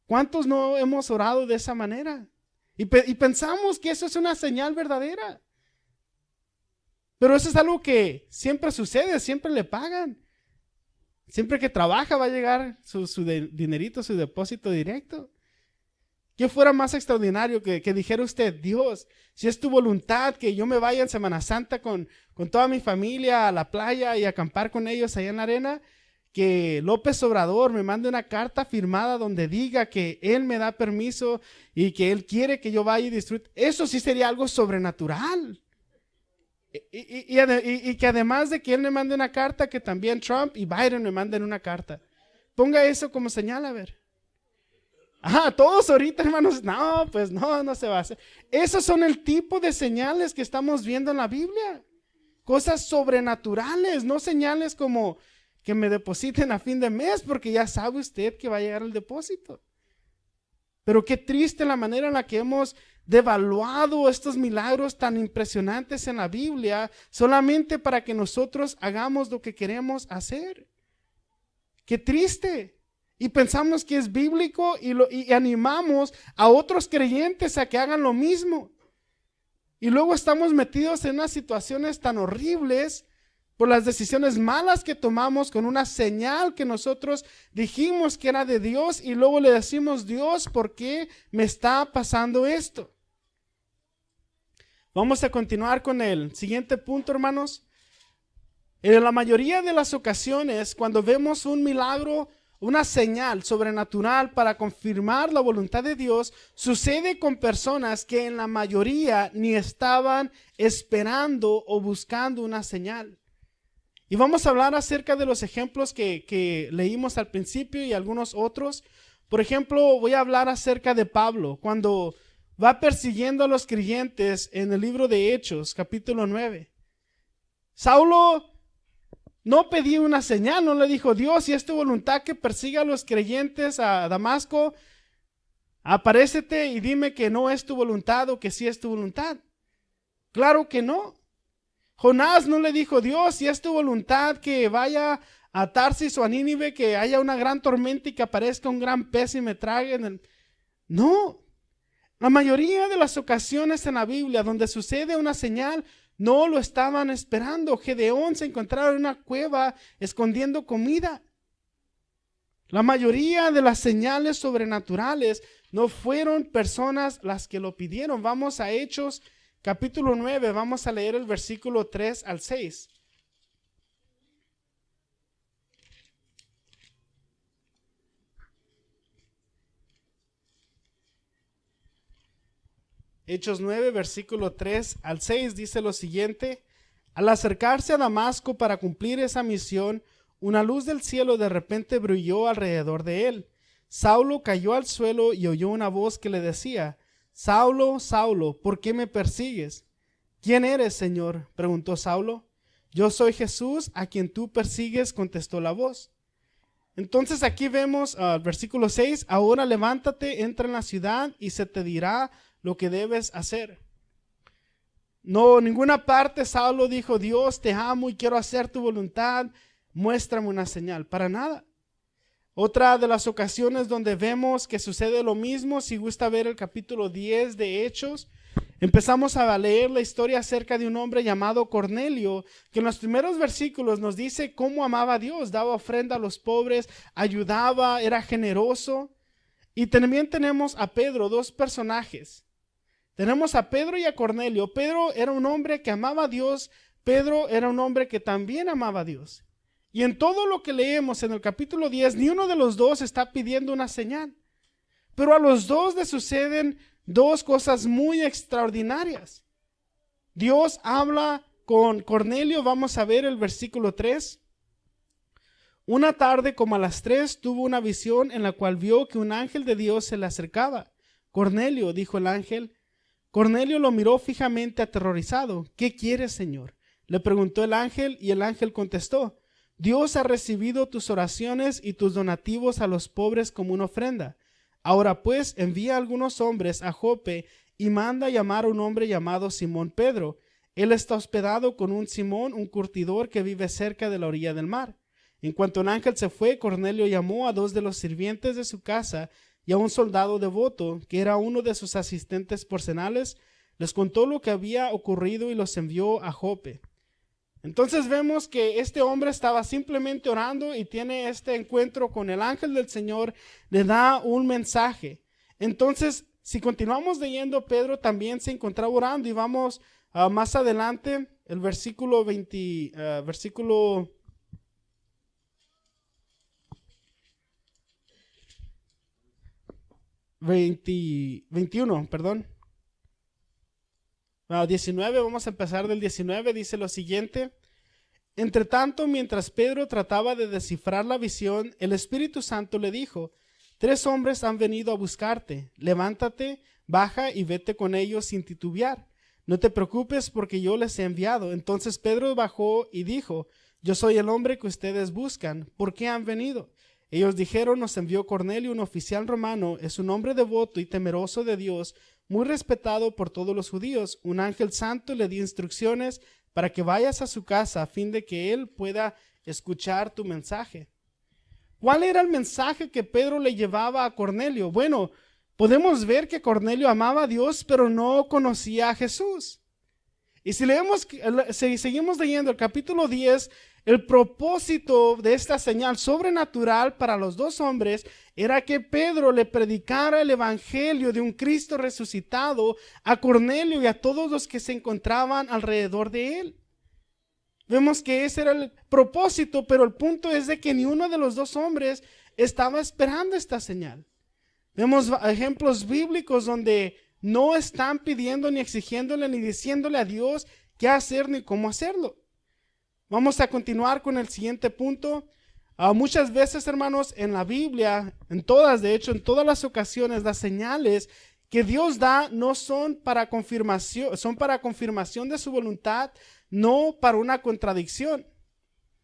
¿Cuántos no hemos orado de esa manera? Y pensamos que eso es una señal verdadera. Pero eso es algo que siempre sucede, siempre le pagan. Siempre que trabaja va a llegar su dinerito, su depósito directo. ¿Qué fuera más extraordinario que dijera usted, Dios, si es tu voluntad que yo me vaya en Semana Santa con toda mi familia a la playa y acampar con ellos allá en la arena? Que López Obrador me mande una carta firmada donde diga que él me da permiso y que él quiere que yo vaya y disfrute. Eso sí sería algo sobrenatural. Y que además de que él me mande una carta, que también Trump y Biden me manden una carta. Ponga eso como señal, a ver. Todos ahorita, hermanos, no, pues no se va a hacer. Esos son el tipo de señales que estamos viendo en la Biblia. Cosas sobrenaturales, no señales como que me depositen a fin de mes, porque ya sabe usted que va a llegar el depósito. Pero qué triste la manera en la que hemos devaluado estos milagros tan impresionantes en la Biblia solamente para que nosotros hagamos lo que queremos hacer. Qué triste. Y pensamos que es bíblico y animamos a otros creyentes a que hagan lo mismo. Y luego estamos metidos en unas situaciones tan horribles por las decisiones malas que tomamos con una señal que nosotros dijimos que era de Dios y luego le decimos, Dios, ¿por qué me está pasando esto? Vamos a continuar con el siguiente punto, hermanos. En la mayoría de las ocasiones, cuando vemos un milagro, una señal sobrenatural para confirmar la voluntad de Dios, sucede con personas que en la mayoría ni estaban esperando o buscando una señal. Y vamos a hablar acerca de los ejemplos que leímos al principio y algunos otros. Por ejemplo, voy a hablar acerca de Pablo, cuando va persiguiendo a los creyentes en el libro de Hechos, capítulo 9. Saulo no pedía una señal, no le dijo, Dios, si es tu voluntad que persiga a los creyentes a Damasco, aparécete y dime que no es tu voluntad o que sí es tu voluntad. Claro que no. Jonás no le dijo, Dios, si es tu voluntad que vaya a Tarsis o a Nínive, que haya una gran tormenta y que aparezca un gran pez y me trague. No. La mayoría de las ocasiones en la Biblia donde sucede una señal, no lo estaban esperando. Gedeón se encontraba en una cueva escondiendo comida. La mayoría de las señales sobrenaturales no fueron personas las que lo pidieron. Vamos a Hechos capítulo 9, vamos a leer el versículo 3 al 6. Hechos 9, versículo 3 al 6 dice lo siguiente: al acercarse a Damasco para cumplir esa misión, una luz del cielo de repente brilló alrededor de él. Saulo cayó al suelo y oyó una voz que le decía: Saulo, Saulo, ¿por qué me persigues? ¿Quién eres, Señor?, preguntó Saulo. Yo soy Jesús, a quien tú persigues, contestó la voz. Entonces aquí vemos versículo 6, ahora levántate, entra en la ciudad y se te dirá lo que debes hacer. No, en ninguna parte Saulo dijo, Dios, te amo y quiero hacer tu voluntad, muéstrame una señal, para nada. Otra de las ocasiones donde vemos que sucede lo mismo, si gusta ver el capítulo 10 de Hechos, Empezamos a leer la historia acerca de un hombre llamado Cornelio, que en los primeros versículos nos dice cómo amaba a Dios, daba ofrenda a los pobres, ayudaba, era generoso. Y también tenemos a Pedro, dos personajes. Tenemos a Pedro y a Cornelio. Pedro era un hombre que amaba a Dios, Pedro era un hombre que también amaba a Dios. Y en todo lo que leemos en el capítulo 10, ni uno de los dos está pidiendo una señal. Pero a los dos les suceden dos cosas muy extraordinarias. Dios habla con Cornelio, vamos a ver el versículo 3. Una tarde como a las 3 tuvo una visión en la cual vio que un ángel de Dios se le acercaba. Cornelio, dijo el ángel. Cornelio lo miró fijamente aterrorizado. ¿Qué quieres, Señor?, le preguntó el ángel, y el ángel contestó: Dios ha recibido tus oraciones y tus donativos a los pobres como una ofrenda. Ahora pues envía a algunos hombres a Jope y manda llamar a un hombre llamado Simón Pedro. Él está hospedado con un Simón, un curtidor que vive cerca de la orilla del mar. En cuanto el ángel se fue, Cornelio llamó a 2 de los sirvientes de su casa y a un soldado devoto, que era uno de sus asistentes personales. Les contó lo que había ocurrido y los envió a Jope. Entonces vemos que este hombre estaba simplemente orando y tiene este encuentro con el ángel del Señor, le da un mensaje. Entonces, si continuamos leyendo, Pedro también se encontraba orando, y vamos más adelante, el versículo 21, perdón. 19, vamos a empezar del 19, dice lo siguiente: Entre tanto, mientras Pedro trataba de descifrar la visión, el Espíritu Santo le dijo: 3 hombres han venido a buscarte, levántate, baja y vete con ellos sin titubear. No te preocupes, porque yo les he enviado. Entonces Pedro bajó y dijo: Yo soy el hombre que ustedes buscan, ¿por qué han venido? Ellos dijeron: Nos envió Cornelio, un oficial romano, es un hombre devoto y temeroso de Dios, muy respetado por todos los judíos. Un ángel santo le dio instrucciones para que vayas a su casa a fin de que él pueda escuchar tu mensaje. ¿Cuál era el mensaje que Pedro le llevaba a Cornelio? Bueno, podemos ver que Cornelio amaba a Dios, pero no conocía a Jesús. Y si seguimos leyendo el capítulo 10, el propósito de esta señal sobrenatural para los 2 hombres era que Pedro le predicara el evangelio de un Cristo resucitado a Cornelio y a todos los que se encontraban alrededor de él. Vemos que ese era el propósito, pero el punto es de que ni uno de los 2 hombres estaba esperando esta señal. Vemos ejemplos bíblicos donde no están pidiendo ni exigiéndole ni diciéndole a Dios qué hacer ni cómo hacerlo. Vamos a continuar con el siguiente punto. Muchas veces, hermanos, en la Biblia, en todas las ocasiones, las señales que Dios da no son para confirmación, son para confirmación de su voluntad, no para una contradicción.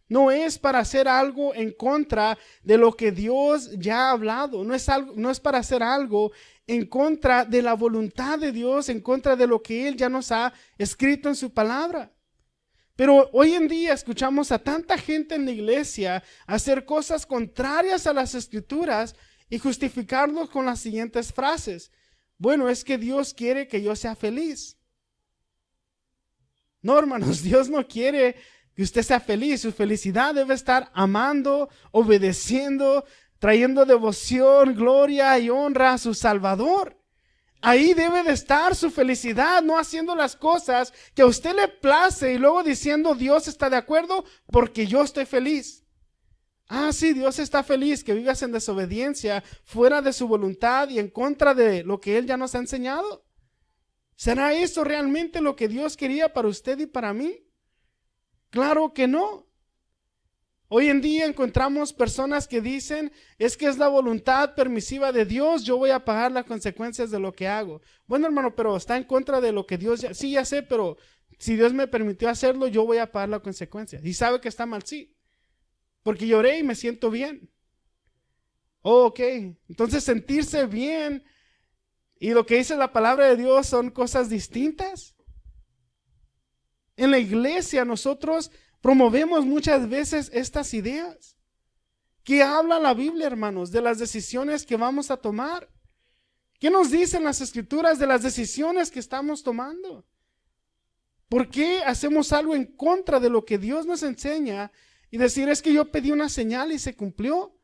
No es para hacer algo en contra de lo que Dios ya ha hablado. No es para hacer algo en contra de la voluntad de Dios, en contra de lo que Él ya nos ha escrito en su palabra. Pero hoy en día escuchamos a tanta gente en la iglesia hacer cosas contrarias a las escrituras y justificarlos con las siguientes frases: bueno, es que Dios quiere que yo sea feliz. No, hermanos, Dios no quiere que usted sea feliz. Su felicidad debe estar amando, obedeciendo, trayendo devoción, gloria y honra a su Salvador. Ahí debe de estar su felicidad, no haciendo las cosas que a usted le place y luego diciendo: Dios está de acuerdo porque yo estoy feliz. Sí, Dios está feliz que vivas en desobediencia, fuera de su voluntad y en contra de lo que Él ya nos ha enseñado. ¿Será eso realmente lo que Dios quería para usted y para mí? Claro que no. Hoy en día encontramos personas que dicen: es que es la voluntad permisiva de Dios, yo voy a pagar las consecuencias de lo que hago. Bueno, hermano, pero está en contra de lo que Dios sí, ya sé, pero si Dios me permitió hacerlo, yo voy a pagar la consecuencia. Y sabe que está mal, sí, porque lloré y me siento bien. Ok, entonces sentirse bien y lo que dice la palabra de Dios son cosas distintas. En la iglesia nosotros promovemos muchas veces estas ideas. ¿Qué habla la Biblia, hermanos, de las decisiones que vamos a tomar? ¿Qué nos dicen las Escrituras de las decisiones que estamos tomando? ¿Por qué hacemos algo en contra de lo que Dios nos enseña y decir es que yo pedí una señal y se cumplió?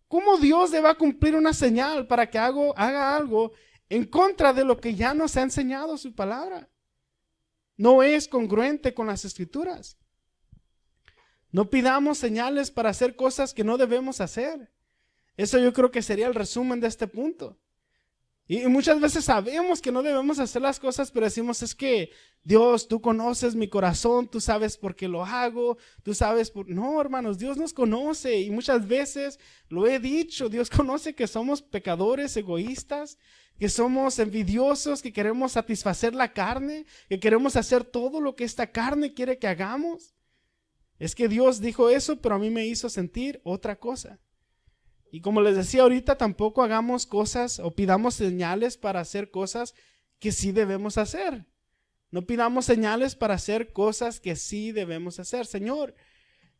¿Cómo Dios le va a cumplir una señal para que haga algo en contra de lo que ya nos ha enseñado su palabra? No es congruente con las Escrituras. No pidamos señales para hacer cosas que no debemos hacer. Eso yo creo que sería el resumen de este punto. Y muchas veces sabemos que no debemos hacer las cosas, pero decimos es que Dios, tú conoces mi corazón, tú sabes por qué lo hago, tú sabes por... No, hermanos, Dios nos conoce y muchas veces lo he dicho, Dios conoce que somos pecadores, egoístas, que somos envidiosos, que queremos satisfacer la carne, que queremos hacer todo lo que esta carne quiere que hagamos. Es que Dios dijo eso, pero a mí me hizo sentir otra cosa. Y como les decía ahorita, tampoco hagamos cosas o pidamos señales para hacer cosas que sí debemos hacer. No pidamos señales para hacer cosas que sí debemos hacer. Señor,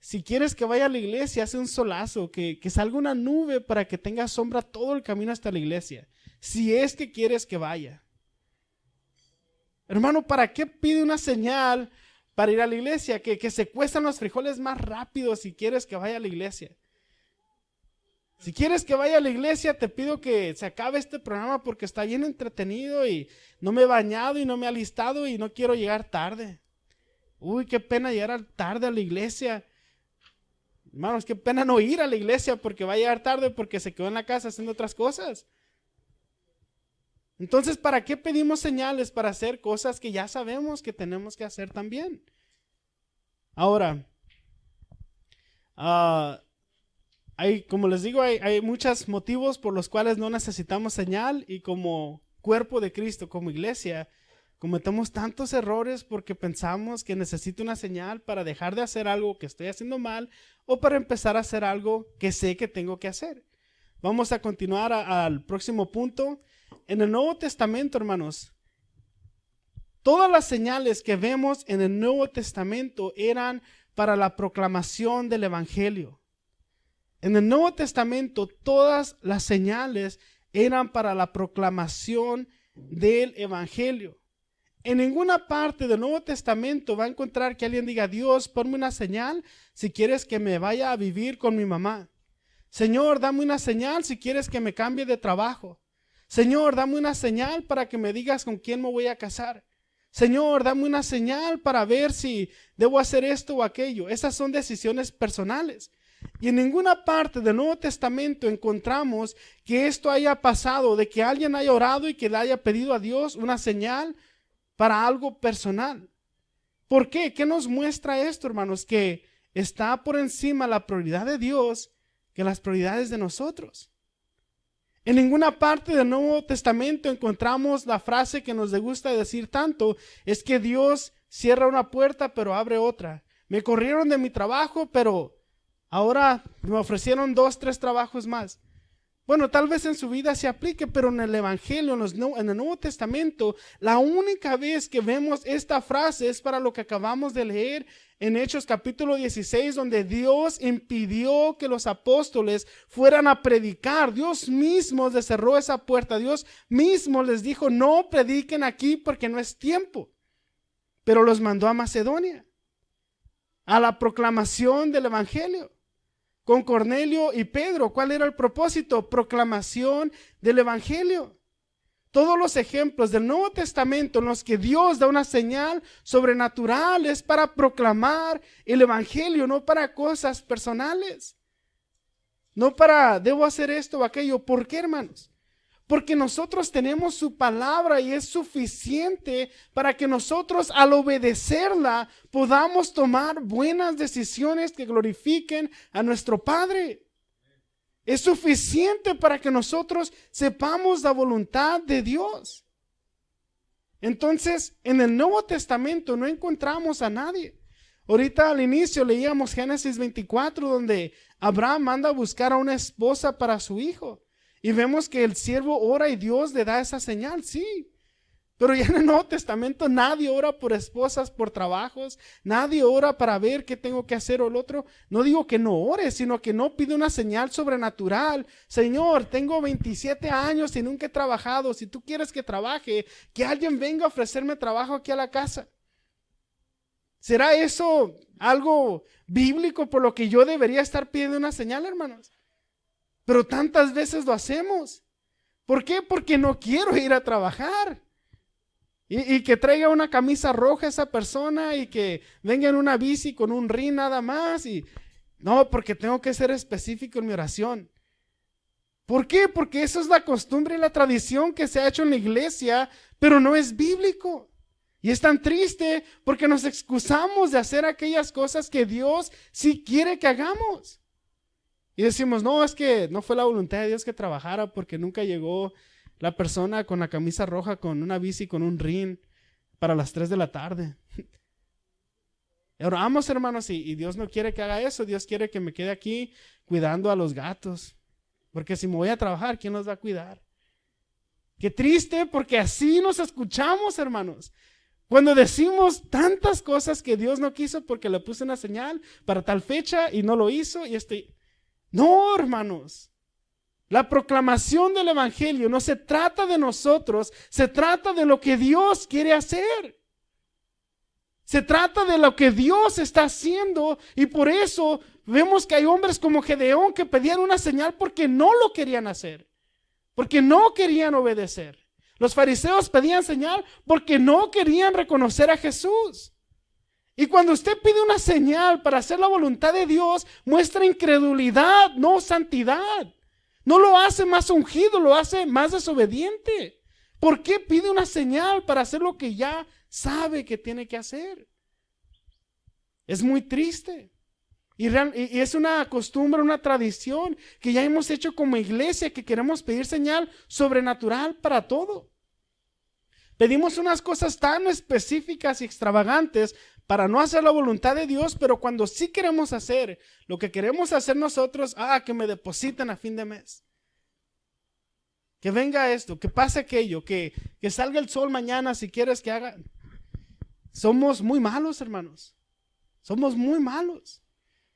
si quieres que vaya a la iglesia, hace un solazo, que salga una nube para que tenga sombra todo el camino hasta la iglesia. Si es que quieres que vaya. Hermano, ¿para qué pide una señal para ir a la iglesia? Que se cuezan los frijoles más rápido si quieres que vaya a la iglesia. Si quieres que vaya a la iglesia, te pido que se acabe este programa porque está bien entretenido y no me he bañado y no me he alistado y no quiero llegar tarde. Uy, qué pena llegar tarde a la iglesia. Hermanos, qué pena no ir a la iglesia porque va a llegar tarde porque se quedó en la casa haciendo otras cosas. Entonces, ¿para qué pedimos señales? Para hacer cosas que ya sabemos que tenemos que hacer también. Ahora, como les digo, hay muchos motivos por los cuales no necesitamos señal y como cuerpo de Cristo, como iglesia, cometemos tantos errores porque pensamos que necesito una señal para dejar de hacer algo que estoy haciendo mal o para empezar a hacer algo que sé que tengo que hacer. Vamos a continuar al próximo punto. En el Nuevo Testamento, hermanos, todas las señales que vemos en el Nuevo Testamento eran para la proclamación del Evangelio. En el Nuevo Testamento todas las señales eran para la proclamación del Evangelio. En ninguna parte del Nuevo Testamento va a encontrar que alguien diga, Dios, ponme una señal si quieres que me vaya a vivir con mi mamá. Señor, dame una señal si quieres que me cambie de trabajo. Señor, dame una señal para que me digas con quién me voy a casar. Señor, dame una señal para ver si debo hacer esto o aquello. Esas son decisiones personales. Y en ninguna parte del Nuevo Testamento encontramos que esto haya pasado, de que alguien haya orado y que le haya pedido a Dios una señal para algo personal. ¿Por qué? ¿Qué nos muestra esto, hermanos? Que está por encima la prioridad de Dios que las prioridades de nosotros. En ninguna parte del Nuevo Testamento encontramos la frase que nos gusta decir tanto, es que Dios cierra una puerta pero abre otra. Me corrieron de mi trabajo, pero ahora me ofrecieron 2, 3 trabajos más. Bueno, tal vez en su vida se aplique, pero en el Evangelio, en el Nuevo Testamento, la única vez que vemos esta frase es para lo que acabamos de leer en Hechos capítulo 16, donde Dios impidió que los apóstoles fueran a predicar. Dios mismo les cerró esa puerta. Dios mismo les dijo, no prediquen aquí porque no es tiempo. Pero los mandó a Macedonia, a la proclamación del Evangelio. Con Cornelio y Pedro, ¿cuál era el propósito? Proclamación del Evangelio. Todos los ejemplos del Nuevo Testamento en los que Dios da una señal sobrenatural es para proclamar el Evangelio, no para cosas personales. No para, debo hacer esto o aquello. ¿Por qué, hermanos? Porque nosotros tenemos su palabra y es suficiente para que nosotros al obedecerla podamos tomar buenas decisiones que glorifiquen a nuestro Padre. Es suficiente para que nosotros sepamos la voluntad de Dios. Entonces, en el Nuevo Testamento no encontramos a nadie. Ahorita al inicio leíamos Génesis 24, donde Abraham manda a buscar a una esposa para su hijo. Y vemos que el siervo ora y Dios le da esa señal, sí. Pero ya en el Nuevo Testamento nadie ora por esposas, por trabajos, nadie ora para ver qué tengo que hacer o el otro. No digo que no ore, sino que no pide una señal sobrenatural. Señor, tengo 27 años y nunca he trabajado. Si tú quieres que trabaje, que alguien venga a ofrecerme trabajo aquí a la casa. ¿Será eso algo bíblico por lo que yo debería estar pidiendo una señal, hermanos? Pero tantas veces lo hacemos. ¿Por qué? Porque no quiero ir a trabajar. Y que traiga una camisa roja esa persona y que venga en una bici con un rin nada más. Y no, porque tengo que ser específico en mi oración. ¿Por qué? Porque eso es la costumbre y la tradición que se ha hecho en la iglesia, pero no es bíblico. Y es tan triste porque nos excusamos de hacer aquellas cosas que Dios sí quiere que hagamos. Y decimos, no, es que no fue la voluntad de Dios que trabajara porque nunca llegó la persona con la camisa roja, con una bici, con un rin para las 3 de la tarde. Oramos, hermanos, y Dios no quiere que haga eso. Dios quiere que me quede aquí cuidando a los gatos. Porque si me voy a trabajar, ¿quién los va a cuidar? Qué triste, porque así nos escuchamos, hermanos. Cuando decimos tantas cosas que Dios no quiso porque le puse una señal para tal fecha y no lo hizo y No, hermanos. La proclamación del evangelio no se trata de nosotros, se trata de lo que Dios quiere hacer. Se trata de lo que Dios está haciendo y por eso vemos que hay hombres como Gedeón que pedían una señal porque no lo querían hacer, porque no querían obedecer. Los fariseos pedían señal porque no querían reconocer a Jesús. Y cuando usted pide una señal para hacer la voluntad de Dios, muestra incredulidad, no santidad. No lo hace más ungido, lo hace más desobediente. ¿Por qué pide una señal para hacer lo que ya sabe que tiene que hacer? Es muy triste. Y es una costumbre, una tradición que ya hemos hecho como iglesia, que queremos pedir señal sobrenatural para todo. Pedimos unas cosas tan específicas y extravagantes para no hacer la voluntad de Dios, pero cuando sí queremos hacer lo que queremos hacer nosotros, que me depositen a fin de mes. Que venga esto, que pase aquello, que salga el sol mañana si quieres que haga. Somos muy malos, hermanos. Somos muy malos.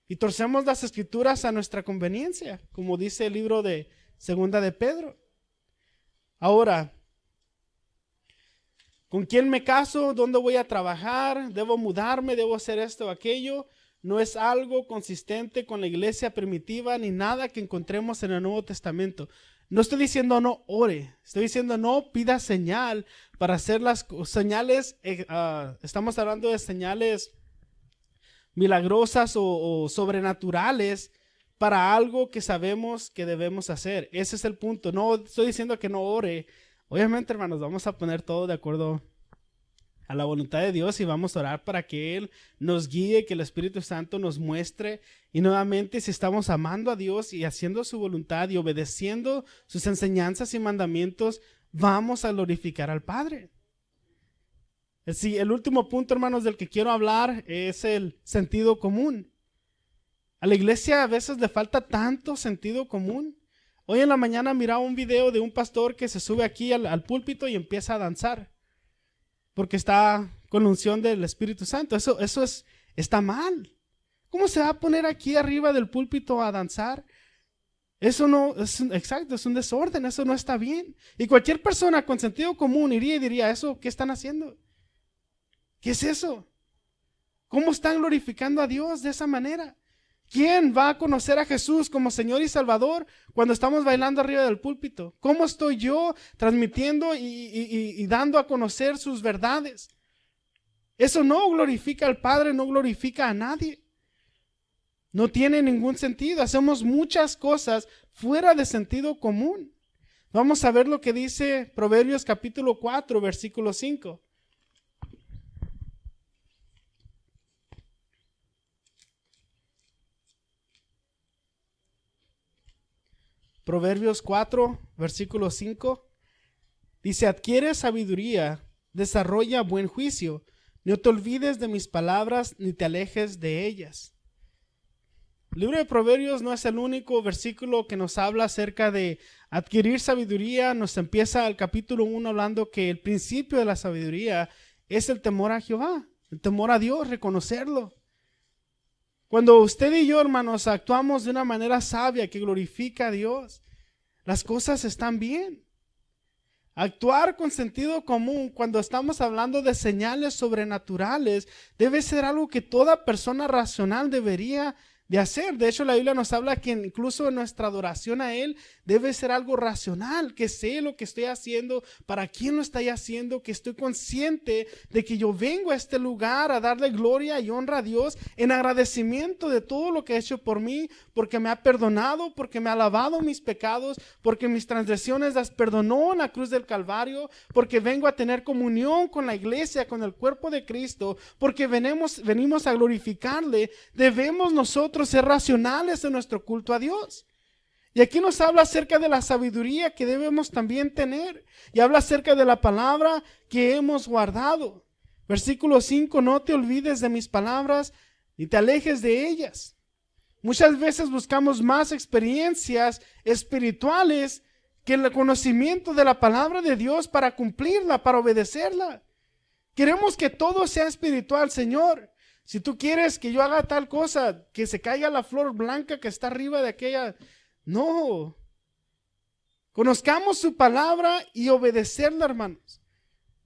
Y torcemos las escrituras a nuestra conveniencia, como dice el libro de Segunda de Pedro. Ahora, ¿con quién me caso? ¿Dónde voy a trabajar? ¿Debo mudarme? ¿Debo hacer esto o aquello? No es algo consistente con la iglesia primitiva ni nada que encontremos en el Nuevo Testamento. No estoy diciendo no ore, estoy diciendo no pida señal para hacer las señales. Estamos hablando de señales milagrosas o sobrenaturales para algo que sabemos que debemos hacer. Ese es el punto. No estoy diciendo que no ore. Obviamente, hermanos, vamos a poner todo de acuerdo a la voluntad de Dios y vamos a orar para que Él nos guíe, que el Espíritu Santo nos muestre. Y nuevamente, si estamos amando a Dios y haciendo su voluntad y obedeciendo sus enseñanzas y mandamientos, vamos a glorificar al Padre. Sí, el último punto, hermanos, del que quiero hablar es el sentido común. A la iglesia a veces le falta tanto sentido común. Hoy en la mañana miraba un video de un pastor que se sube aquí al púlpito y empieza a danzar porque está con la unción del Espíritu Santo. Eso está mal. ¿Cómo se va a poner aquí arriba del púlpito a danzar? Eso no es exacto, es un desorden, eso no está bien. Y cualquier persona con sentido común iría y diría, ¿eso qué están haciendo? ¿Qué es eso? ¿Cómo están glorificando a Dios de esa manera? ¿Quién va a conocer a Jesús como Señor y Salvador cuando estamos bailando arriba del púlpito? ¿Cómo estoy yo transmitiendo y dando a conocer sus verdades? Eso no glorifica al Padre, no glorifica a nadie. No tiene ningún sentido. Hacemos muchas cosas fuera de sentido común. Vamos a ver lo que dice Proverbios capítulo 4, versículo 5. Proverbios 4, versículo 5, dice, adquiere sabiduría, desarrolla buen juicio, no te olvides de mis palabras, ni te alejes de ellas. El libro de Proverbios no es el único versículo que nos habla acerca de adquirir sabiduría. Nos empieza el capítulo 1 hablando que el principio de la sabiduría es el temor a Jehová, el temor a Dios, reconocerlo. Cuando usted y yo, hermanos, actuamos de una manera sabia que glorifica a Dios, las cosas están bien. Actuar con sentido común cuando estamos hablando de señales sobrenaturales debe ser algo que toda persona racional debería de hacer. De hecho, la Biblia nos habla que incluso nuestra adoración a Él debe ser algo racional, que sé lo que estoy haciendo, para quién lo estoy haciendo, que estoy consciente de que yo vengo a este lugar a darle gloria y honra a Dios en agradecimiento de todo lo que ha hecho por mí, porque me ha perdonado, porque me ha lavado mis pecados, porque mis transgresiones las perdonó en la cruz del Calvario, porque vengo a tener comunión con la iglesia, con el cuerpo de Cristo, porque venimos a glorificarle. Debemos nosotros ser racionales en nuestro culto a Dios. Y aquí nos habla acerca de la sabiduría que debemos también tener. Y habla acerca de la palabra que hemos guardado. Versículo 5, no te olvides de mis palabras ni te alejes de ellas. Muchas veces buscamos más experiencias espirituales que el conocimiento de la palabra de Dios para cumplirla, para obedecerla. Queremos que todo sea espiritual, Señor. Si tú quieres que yo haga tal cosa, que se caiga la flor blanca que está arriba de aquella, no. Conozcamos su palabra y obedecerla, hermanos.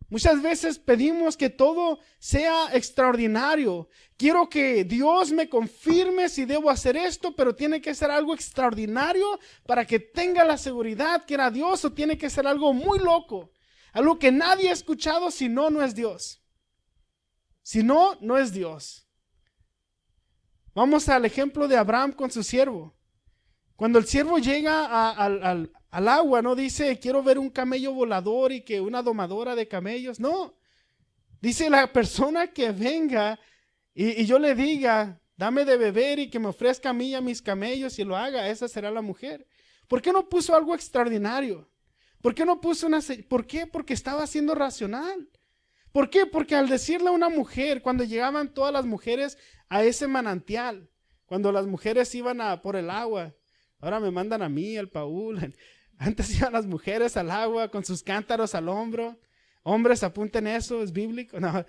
Muchas veces pedimos que todo sea extraordinario. Quiero que Dios me confirme si debo hacer esto, pero tiene que ser algo extraordinario para que tenga la seguridad que era Dios, o tiene que ser algo muy loco, algo que nadie ha escuchado, si no, no es Dios. Si no, no es Dios. Vamos al ejemplo de Abraham con su siervo. Cuando el siervo llega al agua, no dice, quiero ver un camello volador y que una domadora de camellos. No. Dice, la persona que venga y yo le diga, dame de beber y que me ofrezca a mí y a mis camellos y lo haga, esa será la mujer. ¿Por qué no puso algo extraordinario? ¿Por qué no puso ¿Por qué? Porque estaba siendo racional. ¿Por qué? Porque al decirle a una mujer, cuando llegaban todas las mujeres a ese manantial, cuando las mujeres iban por el agua, ahora me mandan a mí, al Paul, antes iban las mujeres al agua con sus cántaros al hombro. Hombres, apunten eso, es bíblico. No,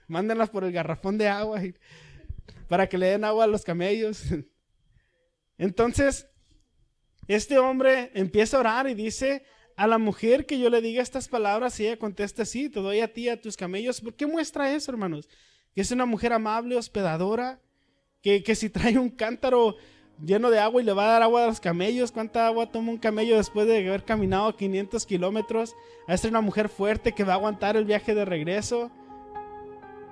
mándenlas por el garrafón de agua para que le den agua a los camellos. Entonces, este hombre empieza a orar y dice, a la mujer que yo le diga estas palabras, y ella contesta, sí, te doy a ti, a tus camellos. ¿Por qué muestra eso, hermanos? Que es una mujer amable, hospedadora, que si trae un cántaro lleno de agua y le va a dar agua a los camellos, ¿cuánta agua toma un camello después de haber caminado 500 kilómetros? A ser una mujer fuerte que va a aguantar el viaje de regreso.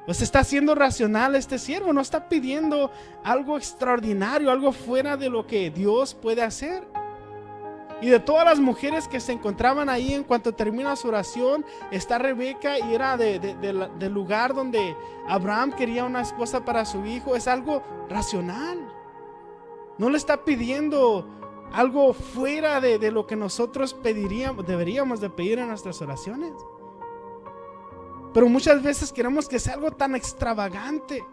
Pues está siendo racional este siervo, no está pidiendo algo extraordinario, algo fuera de lo que Dios puede hacer. Y de todas las mujeres que se encontraban ahí, en cuanto termina su oración, está Rebeca, y era del lugar donde Abraham quería una esposa para su hijo. Es algo racional. No le está pidiendo algo fuera de lo que nosotros deberíamos de pedir en nuestras oraciones. Pero muchas veces queremos que sea algo tan extravagante.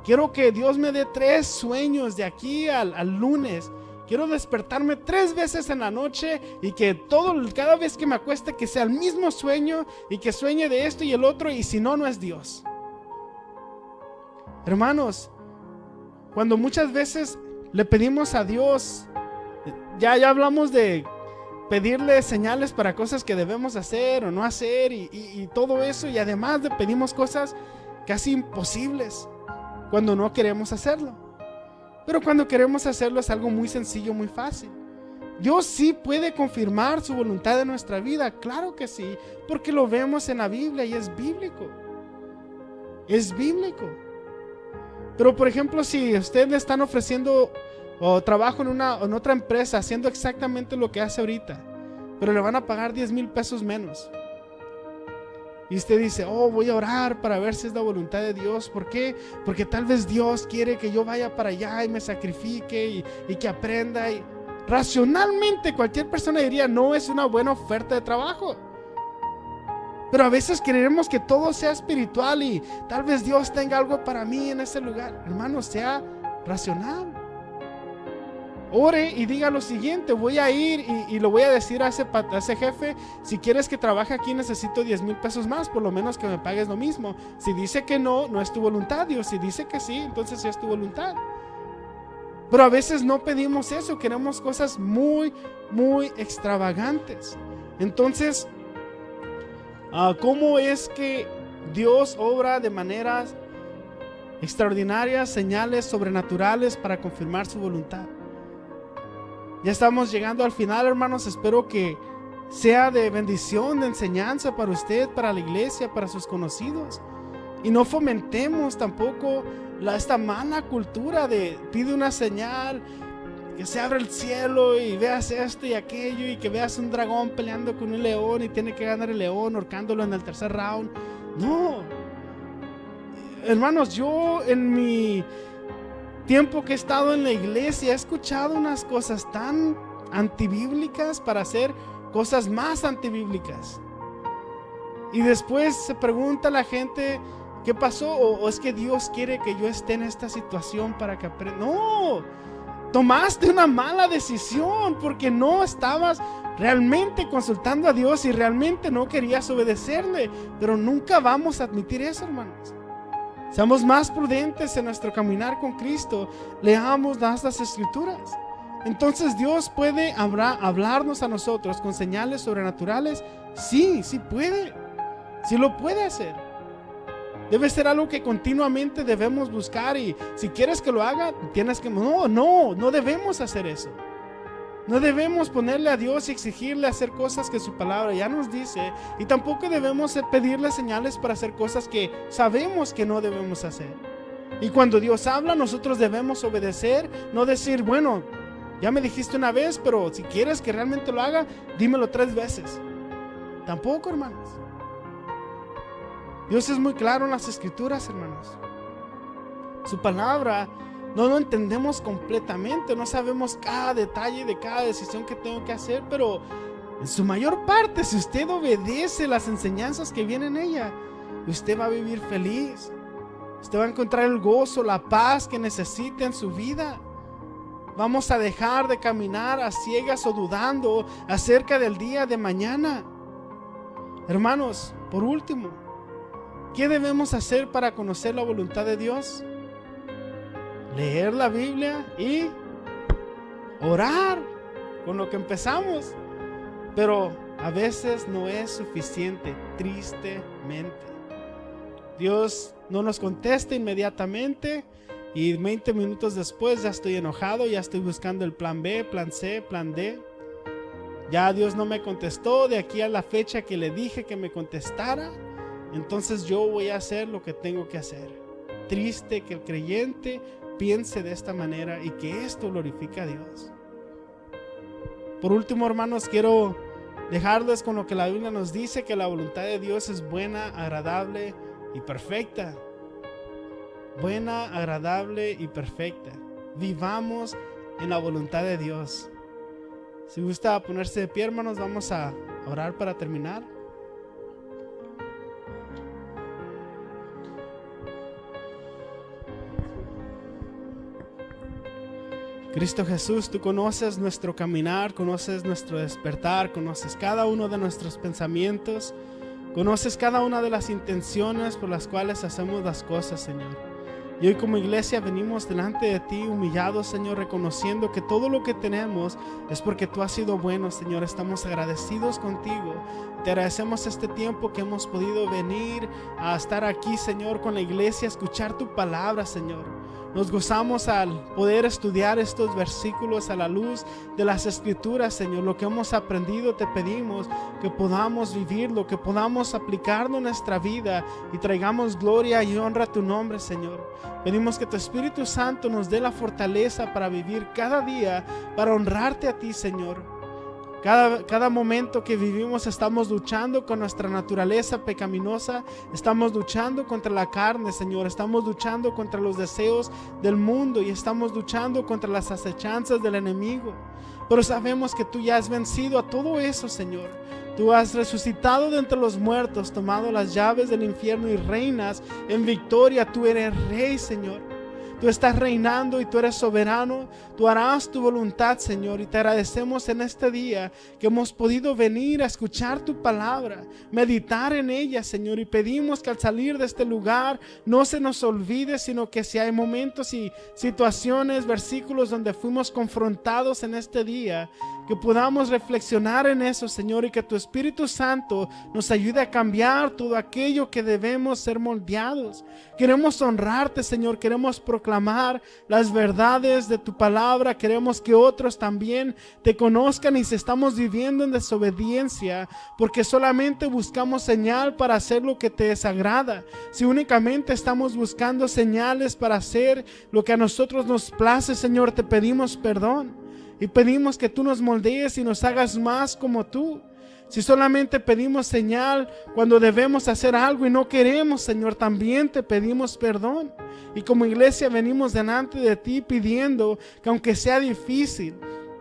Quiero que Dios me dé 3 sueños de aquí al lunes. Quiero despertarme 3 veces en la noche y que cada vez que me acueste que sea el mismo sueño y que sueñe de esto y el otro, y si no, no es Dios. Hermanos, cuando muchas veces le pedimos a Dios, ya hablamos de pedirle señales para cosas que debemos hacer o no hacer y todo eso, y además le pedimos cosas casi imposibles cuando no queremos hacerlo. Pero cuando queremos hacerlo es algo muy sencillo, muy fácil. Dios sí puede confirmar su voluntad en nuestra vida, claro que sí, porque lo vemos en la Biblia y es bíblico. Es bíblico. Pero por ejemplo, si a usted le están ofreciendo trabajo en otra empresa haciendo exactamente lo que hace ahorita, pero le van a pagar 10,000 pesos menos. Y usted dice, voy a orar para ver si es la voluntad de Dios. ¿Por qué? Porque tal vez Dios quiere que yo vaya para allá y me sacrifique y que aprenda. Racionalmente cualquier persona diría, no es una buena oferta de trabajo. Pero a veces queremos que todo sea espiritual y tal vez Dios tenga algo para mí en ese lugar. Hermano, sea racional. ore y diga lo siguiente: voy a ir y le voy a decir a ese jefe: si quieres que trabaje aquí necesito 10,000 pesos más, por lo menos que me pagues lo mismo. Si dice que no, no es tu voluntad, Dios. Si dice que sí, entonces sí es tu voluntad. Pero a veces no pedimos eso, queremos cosas muy, muy extravagantes. Entonces, ¿cómo es que Dios obra de maneras extraordinarias, señales sobrenaturales para confirmar su voluntad? Ya estamos llegando al final, hermanos. Espero que sea de bendición, de enseñanza para usted, para la iglesia, para sus conocidos. Y no fomentemos tampoco esta mala cultura de pide una señal, que se abra el cielo y veas esto y aquello, y que veas un dragón peleando con un león y tiene que ganar el león ahorcándolo en el tercer round. No, hermanos, yo en mi tiempo que he estado en la iglesia he escuchado unas cosas tan antibíblicas para hacer cosas más antibíblicas. Y después se pregunta la gente: ¿qué pasó? ¿O es que Dios quiere que yo esté en esta situación para que aprenda? No, tomaste una mala decisión porque no estabas realmente consultando a Dios y realmente no querías obedecerle. Pero nunca vamos a admitir eso, hermanos. Seamos más prudentes en nuestro caminar con Cristo. Leamos las Escrituras. Entonces, ¿Dios puede hablarnos a nosotros con señales sobrenaturales? Sí, sí puede. Sí lo puede hacer. Debe ser algo que continuamente debemos buscar, y si quieres que lo haga, tienes que... No debemos hacer eso. No debemos ponerle a Dios y exigirle hacer cosas que su palabra ya nos dice, y tampoco debemos pedirle señales para hacer cosas que sabemos que no debemos hacer. Y cuando Dios habla, nosotros debemos obedecer, no decir: bueno, ya me dijiste una vez, pero si quieres que realmente lo haga, dímelo 3 veces. Tampoco, hermanos. Dios es muy claro en las Escrituras, hermanos. Su palabra no lo entendemos completamente, no sabemos cada detalle de cada decisión que tengo que hacer, pero en su mayor parte, si usted obedece las enseñanzas que vienen en ella, usted va a vivir feliz. Usted va a encontrar el gozo, la paz que necesita en su vida. Vamos a dejar de caminar a ciegas o dudando acerca del día de mañana. Hermanos, por último, ¿qué debemos hacer para conocer la voluntad de Dios? Leer la Biblia y orar, con lo que empezamos. Pero a veces no es suficiente, tristemente. Dios no nos contesta inmediatamente y 20 minutos después ya estoy enojado, ya estoy buscando el plan B, plan C, plan D. Ya Dios no me contestó de aquí a la fecha que le dije que me contestara. Entonces yo voy a hacer lo que tengo que hacer. Triste que el creyente piense de esta manera y que esto glorifica a Dios. Por último, hermanos, quiero dejarles con lo que la Biblia nos dice: que la voluntad de Dios es buena, agradable y perfecta. Buena, agradable y perfecta. Vivamos en la voluntad de Dios. Si gusta ponerse de pie, hermanos, vamos a orar para terminar. Cristo Jesús, tú conoces nuestro caminar, conoces nuestro despertar, conoces cada uno de nuestros pensamientos, conoces cada una de las intenciones por las cuales hacemos las cosas, Señor. Y hoy como iglesia venimos delante de ti humillados, Señor, reconociendo que todo lo que tenemos es porque tú has sido bueno, Señor. Estamos agradecidos contigo. Te agradecemos este tiempo que hemos podido venir a estar aquí, Señor, con la iglesia, a escuchar tu palabra, Señor. Nos gozamos al poder estudiar estos versículos a la luz de las Escrituras, Señor. Lo que hemos aprendido, te pedimos que podamos vivirlo, que podamos aplicarlo en nuestra vida y traigamos gloria y honra a tu nombre, Señor. Pedimos que tu Espíritu Santo nos dé la fortaleza para vivir cada día, para honrarte a ti, Señor. Cada momento que vivimos estamos luchando con nuestra naturaleza pecaminosa, estamos luchando contra la carne, Señor, estamos luchando contra los deseos del mundo y estamos luchando contra las acechanzas del enemigo. Pero sabemos que tú ya has vencido a todo eso, Señor. Tú has resucitado de entre los muertos, tomado las llaves del infierno y reinas en victoria. Tú eres Rey, Señor. Tú estás reinando y tú eres soberano. Tú harás tu voluntad, Señor, y te agradecemos en este día que hemos podido venir a escuchar tu palabra, meditar en ella, Señor, y pedimos que al salir de este lugar no se nos olvide, sino que si hay momentos y situaciones, versículos donde fuimos confrontados en este día, que podamos reflexionar en eso, Señor, y que tu Espíritu Santo nos ayude a cambiar todo aquello que debemos ser moldeados. Queremos honrarte, Señor, queremos proclamar las verdades de tu palabra, queremos que otros también te conozcan y si estamos viviendo en desobediencia, porque solamente buscamos señal para hacer lo que te desagrada. Si únicamente estamos buscando señales para hacer lo que a nosotros nos place, Señor, te pedimos perdón. Y pedimos que tú nos moldees y nos hagas más como tú. Si solamente pedimos señal cuando debemos hacer algo y no queremos, Señor, también te pedimos perdón. Y como iglesia venimos delante de ti pidiendo que aunque sea difícil,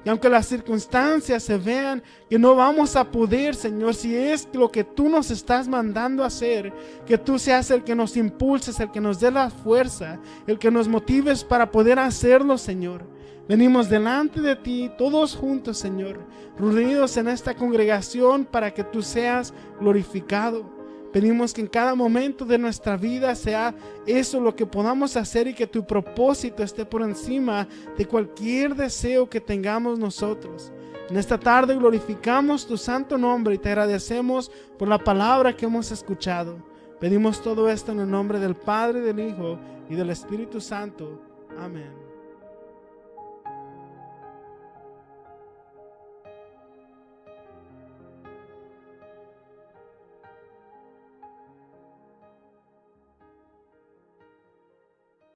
y aunque las circunstancias se vean que no vamos a poder, Señor, si es lo que tú nos estás mandando a hacer, que tú seas el que nos impulses, el que nos dé la fuerza, el que nos motives para poder hacerlo, Señor. Venimos delante de ti, todos juntos, Señor, reunidos en esta congregación para que tú seas glorificado. Pedimos que en cada momento de nuestra vida sea eso lo que podamos hacer y que tu propósito esté por encima de cualquier deseo que tengamos nosotros. En esta tarde glorificamos tu santo nombre y te agradecemos por la palabra que hemos escuchado. Pedimos todo esto en el nombre del Padre, del Hijo y del Espíritu Santo. Amén.